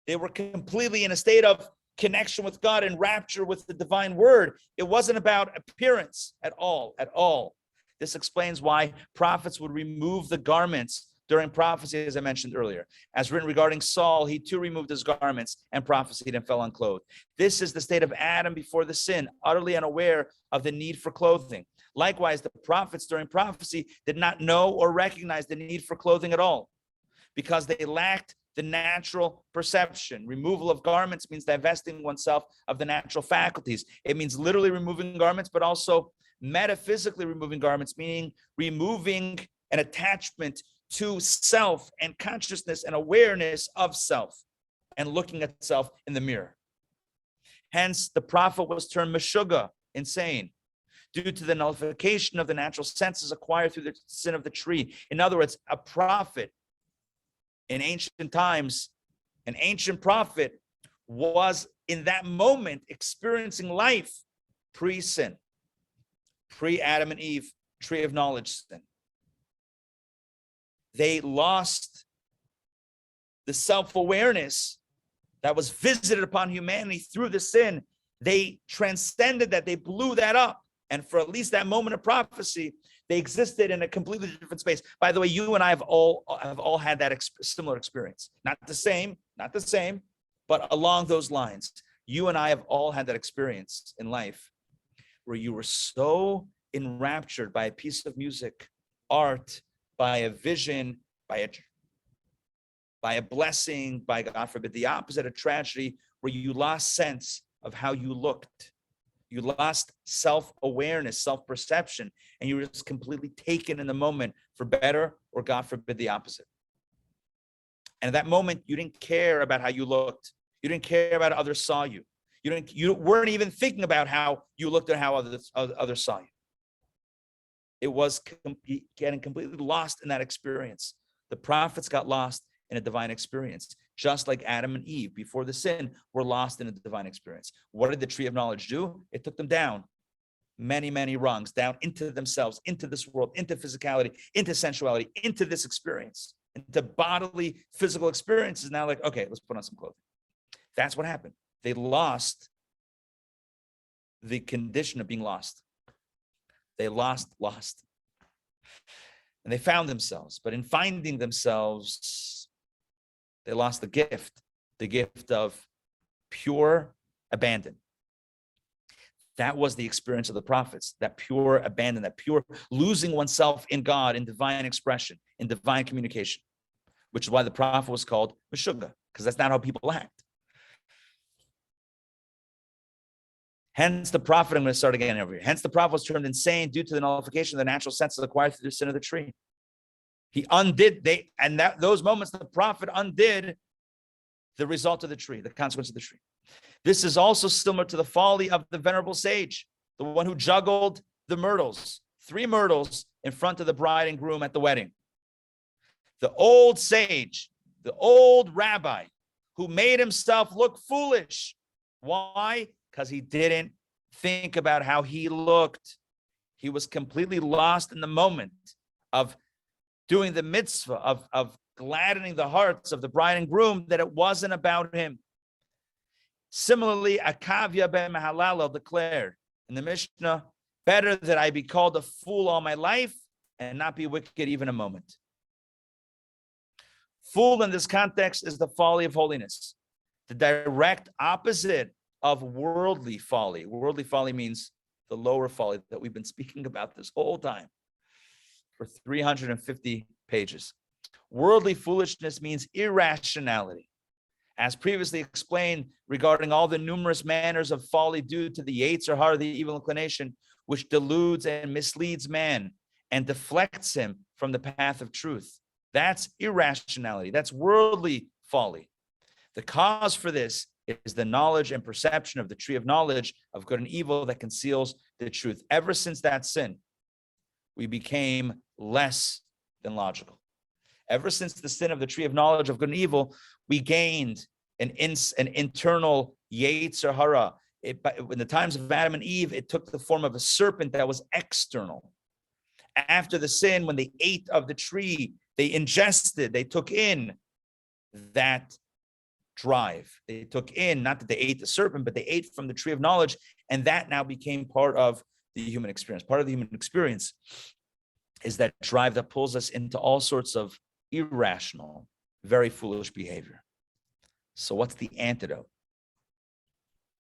They were completely in a state of connection with God and rapture with the divine word. It wasn't about appearance at all. This explains why prophets would remove the garments during prophecy, as I mentioned earlier. As written regarding Saul, he too removed his garments and prophesied and fell unclothed. This is the state of Adam before the sin, utterly unaware of the need for clothing. Likewise, the prophets during prophecy did not know or recognize the need for clothing at all because they lacked the natural perception. Removal of garments means divesting oneself of the natural faculties. It means literally removing garments, but also metaphysically removing garments, meaning removing an attachment to self and consciousness and awareness of self and looking at self in the mirror. Hence, the prophet was termed Meshuggah, insane, due to the nullification of the natural senses acquired through the sin of the tree. In other words, a prophet in ancient times, an ancient prophet was in that moment experiencing life pre-sin, pre-Adam and Eve, tree of knowledge sin. They lost the self-awareness that was visited upon humanity through the sin. They transcended that. They blew that up. And for at least that moment of prophecy, they existed in a completely different space. By the way, you and I have all had that similar experience. Not the same, but along those lines. You and I have all had that experience in life where you were so enraptured by a piece of music, art, by a vision, by a blessing, by, God forbid, the opposite, a tragedy, where you lost sense of how you looked. You lost self-awareness, self-perception, and you were just completely taken in the moment for better or, God forbid, the opposite. And at that moment, you didn't care about how you looked. You didn't care about how others saw you. You weren't even thinking about how you looked or how others saw you. It was getting completely lost in that experience. The prophets got lost in a divine experience, just like Adam and Eve before the sin were lost in a divine experience. What did the tree of knowledge do? It took them down many, many rungs, down into themselves, into this world, into physicality, into sensuality, into this experience, into bodily, physical experiences. Now, like, okay, let's put on some clothing. That's what happened. They lost the condition of being lost. They lost. And they found themselves. But in finding themselves, they lost the gift of pure abandon. That was the experience of the prophets, that pure abandon, that pure losing oneself in God, in divine expression, in divine communication, which is why the prophet was called Meshuggah, because that's not how people act. Hence the prophet, I'm going to start again over here. Hence the prophet was termed insane due to the nullification of the natural senses acquired through the sin of the tree. He undid, those moments, the prophet undid the result of the tree, the consequence of the tree. This is also similar to the folly of the venerable sage, the one who juggled the myrtles, 3 myrtles in front of the bride and groom at the wedding. The old sage, the old rabbi who made himself look foolish. Why? Because he didn't think about how he looked. He was completely lost in the moment of doing the mitzvah, of gladdening the hearts of the bride and groom, that it wasn't about him. Similarly, Akavya ben Mahalalel declared in the Mishnah, better that I be called a fool all my life and not be wicked even a moment. Fool in this context is the folly of holiness, the direct opposite of worldly folly. Worldly folly means the lower folly that we've been speaking about this whole time for 350 pages. Worldly foolishness means irrationality. As previously explained regarding all the numerous manners of folly due to the Yetzer Hara, the evil inclination, which deludes and misleads man and deflects him from the path of truth. That's irrationality. That's worldly folly. The cause for this is the knowledge and perception of the tree of knowledge of good and evil that conceals the truth. Ever since that sin, we became less than logical. Ever since the sin of the tree of knowledge of good and evil, we gained an internal Yetzer Hara. In the times of Adam and Eve, it took the form of a serpent that was external. After the sin, when they ate of the tree, they took in that drive. They took in, not that they ate the serpent, but they ate from the tree of knowledge, and that now became part of the human experience. Part of the human experience is that drive that pulls us into all sorts of irrational, very foolish behavior. So what's the antidote?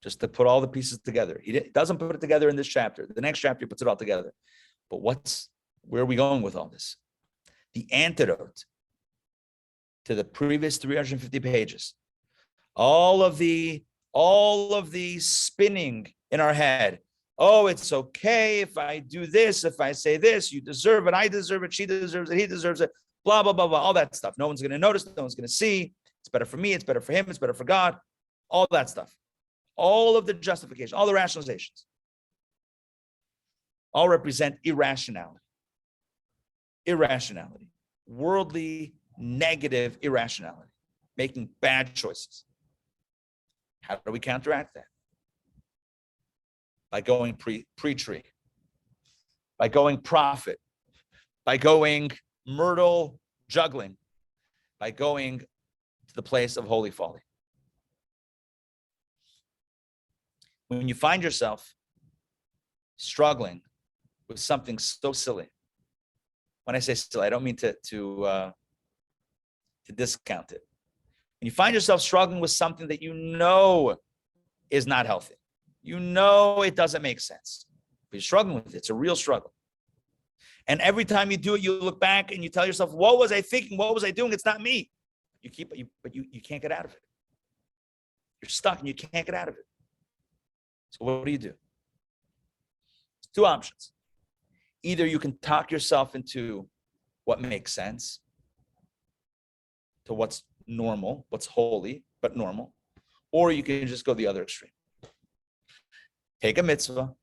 Just to put all the pieces together. He doesn't put it together in this chapter. The next chapter, he puts it all together. But where are we going with all this? The antidote to the previous 350 pages, all of the spinning in our head. Oh, it's okay if I do this, if I say this, you deserve it, I deserve it, she deserves it, he deserves it, blah, blah, blah, blah, all that stuff. No one's going to notice, no one's going to see. It's better for me, it's better for him, it's better for God, all that stuff. All of the justification, all the rationalizations, all represent irrationality. Irrationality, worldly, negative irrationality, making bad choices. How do we counteract that? By going pre-tree, by going prophet, by going myrtle juggling, by going to the place of holy folly. When you find yourself struggling with something so silly, when I say silly, I don't mean to discount it. When you find yourself struggling with something that you know is not healthy, you know it doesn't make sense, but you're struggling with it. It's a real struggle. And every time you do it, you look back and you tell yourself, what was I thinking? What was I doing? It's not me. But you can't get out of it. You're stuck and you can't get out of it. So what do? There's 2 options. Either you can talk yourself into what makes sense, to what's normal, what's holy, but normal. Or you can just go the other extreme. Take a mitzvah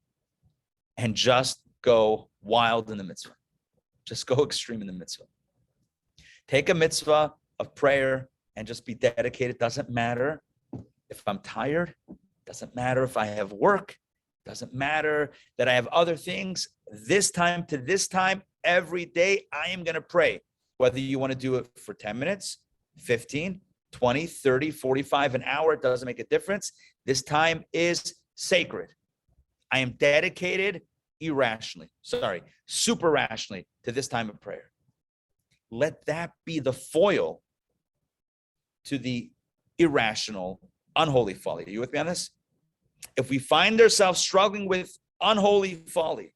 and just go wild in the mitzvah. Just go extreme in the mitzvah. Take a mitzvah of prayer and just be dedicated. Doesn't matter if I'm tired. Doesn't matter if I have work. Doesn't matter that I have other things. This time to this time, every day, I am going to pray. Whether you want to do it for 10 minutes, 15, 20, 30, 45, an hour, it doesn't make a difference. This time is sacred. I am dedicated super rationally to this time of prayer. Let that be the foil to the irrational, unholy folly. Are you with me on this? If we find ourselves struggling with unholy folly,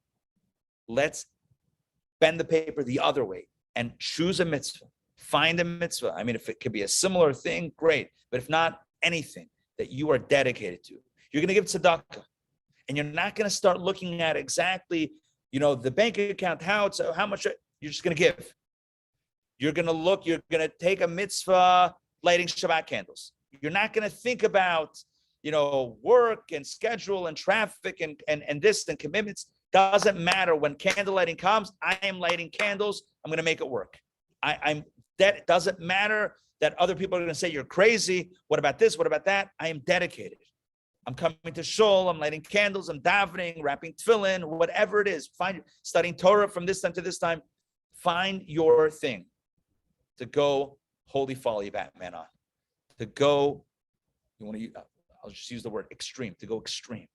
let's bend the paper the other way and choose a mitzvah. Find a mitzvah. I mean, if it could be a similar thing, great. But if not, anything that you are dedicated to. You're going to give tzedakah. And you're not going to start looking at exactly, the bank account, how much you're just going to give. You're going to take a mitzvah lighting Shabbat candles. You're not going to think about, work and schedule and traffic and this and commitments. Doesn't matter. When candle lighting comes, I am lighting candles. I'm going to make it work. That doesn't matter that other people are going to say you're crazy. What about this? What about that? I am dedicated. I'm coming to shul, I'm lighting candles, I'm davening, wrapping tefillin, whatever it is. Studying Torah from this time to this time. Find your thing to go holy folly Batman on. To go, I'll just use the word extreme, to go extreme.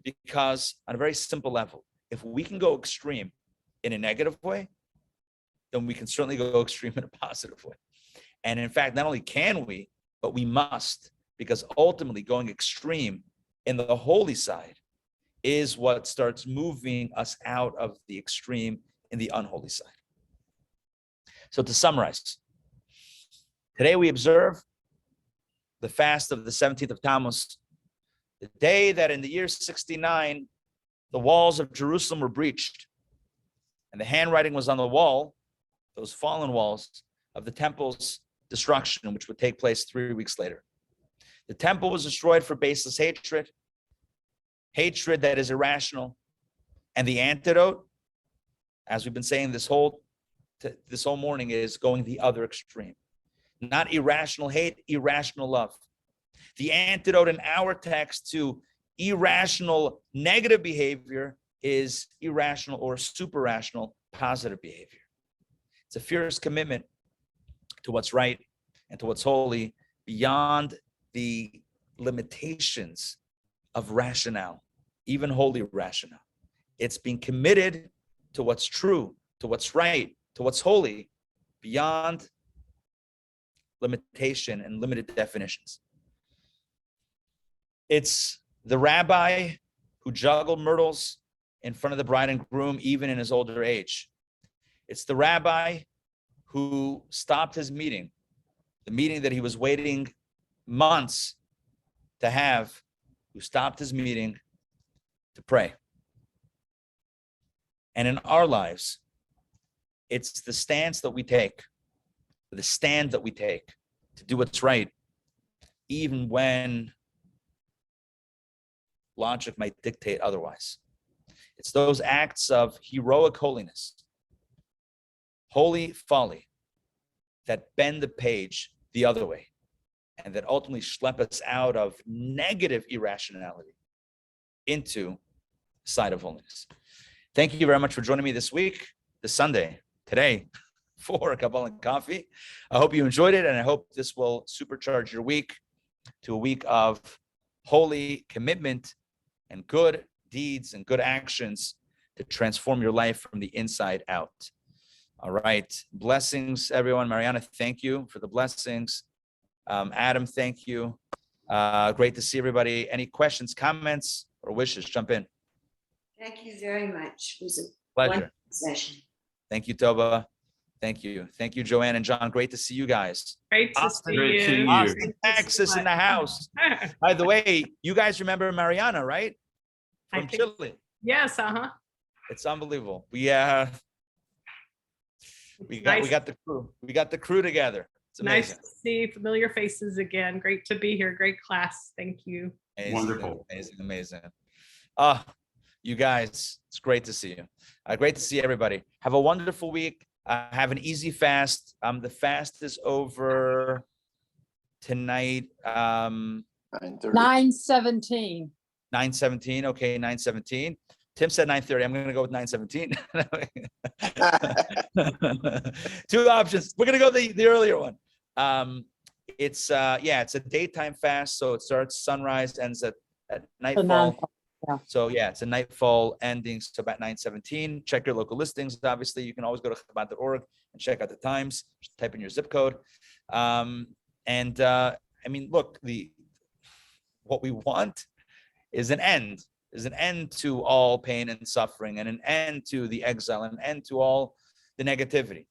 Because on a very simple level, if we can go extreme in a negative way, then we can certainly go extreme in a positive way. And in fact, not only can we, but we must. Because ultimately going extreme in the holy side is what starts moving us out of the extreme in the unholy side. So to summarize, today we observe the fast of the 17th of Tammuz, the day that in the year 69, the walls of Jerusalem were breached and the handwriting was on the wall, those fallen walls of the temple's destruction, which would take place 3 weeks later. The temple was destroyed for baseless hatred that is irrational. And the antidote, as we've been saying this whole morning, is going the other extreme. Not irrational hate, irrational love. The antidote in our text to irrational negative behavior is irrational or superrational positive behavior. It's a fierce commitment to what's right and to what's holy beyond the limitations of rationale, even holy rationale. It's being committed to what's true, to what's right, to what's holy, beyond limitation and limited definitions. It's the rabbi who juggled myrtles in front of the bride and groom, even in his older age. It's the rabbi who stopped his meeting, the meeting that he was waiting months to have, who stopped his meeting to pray. And in our lives, it's the stance that we take, the stand that we take to do what's right, even when logic might dictate otherwise. It's those acts of heroic holiness, holy folly, that bend the page the other way, and that ultimately schlep us out of negative irrationality into the side of holiness. Thank you very much for joining me this Sunday, today, for Kabbalah Coffee. I hope you enjoyed it, and I hope this will supercharge your week to a week of holy commitment and good deeds and good actions to transform your life from the inside out. All right. Blessings, everyone. Mariana, thank you for the blessings. Adam, thank you. Great to see everybody. Any questions, comments, or wishes? Jump in. Thank you very much. It was a Pleasure. wonderful session. Thank you, Toba. Thank you. Thank you, Joanne and John. Great to see you guys. Great to see you. Austin, Texas in the house. By the way, you guys remember Mariana, right? From Chile. Yes, It's unbelievable. We got the crew. We got the crew together. It's Nice amazing. to see familiar faces again. Great to be here. Great class. Thank you. Amazing, Wonderful. amazing. You guys, it's great to see you. Great to see everybody. Have a wonderful week. Have an easy fast. The fast is over tonight. 9:30. 9:17. 9:17. Okay, 9:17. Tim said 9:30. I'm gonna go with 9:17. Two options. We're gonna go the earlier one. It's a daytime fast, so it starts sunrise, ends at nightfall. So yeah, it's a nightfall ending, so about 9:17. Check your local listings. Obviously, you can always go to Chabad.org and check out the times. Just type in your zip code. I mean, look, what we want is an end. Is an end to all pain and suffering, and an end to the exile, and an end to all the negativity.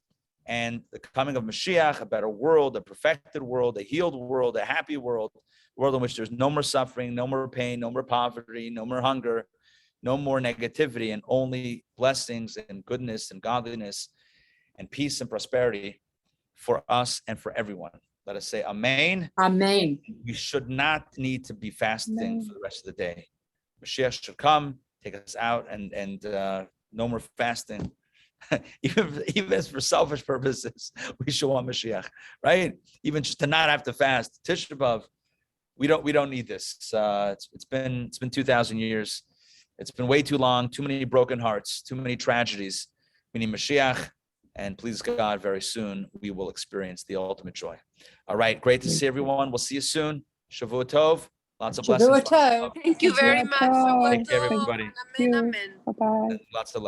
And the coming of Mashiach, a better world, a perfected world, a healed world, a happy world, a world in which there's no more suffering, no more pain, no more poverty, no more hunger, no more negativity, and only blessings and goodness and godliness and peace and prosperity for us and for everyone. Let us say amen. Amen. We should not need to be fasting Amen. for the rest of the day. Mashiach should come, take us out, and no more fasting. even as for selfish purposes, we should want Mashiach, right? Even just to not have to fast. Tisha B'Av, we don't need this. It's been 2,000 years. It's been way too long. Too many broken hearts. Too many tragedies. We need Mashiach, and please God, very soon we will experience the ultimate joy. All right, great to see everyone. We'll see you soon. Shavua Tov. Lots of blessings. Shavua Tov. Thank you very much. Thank you, everybody. Amen, amen. Bye-bye. Lots of love.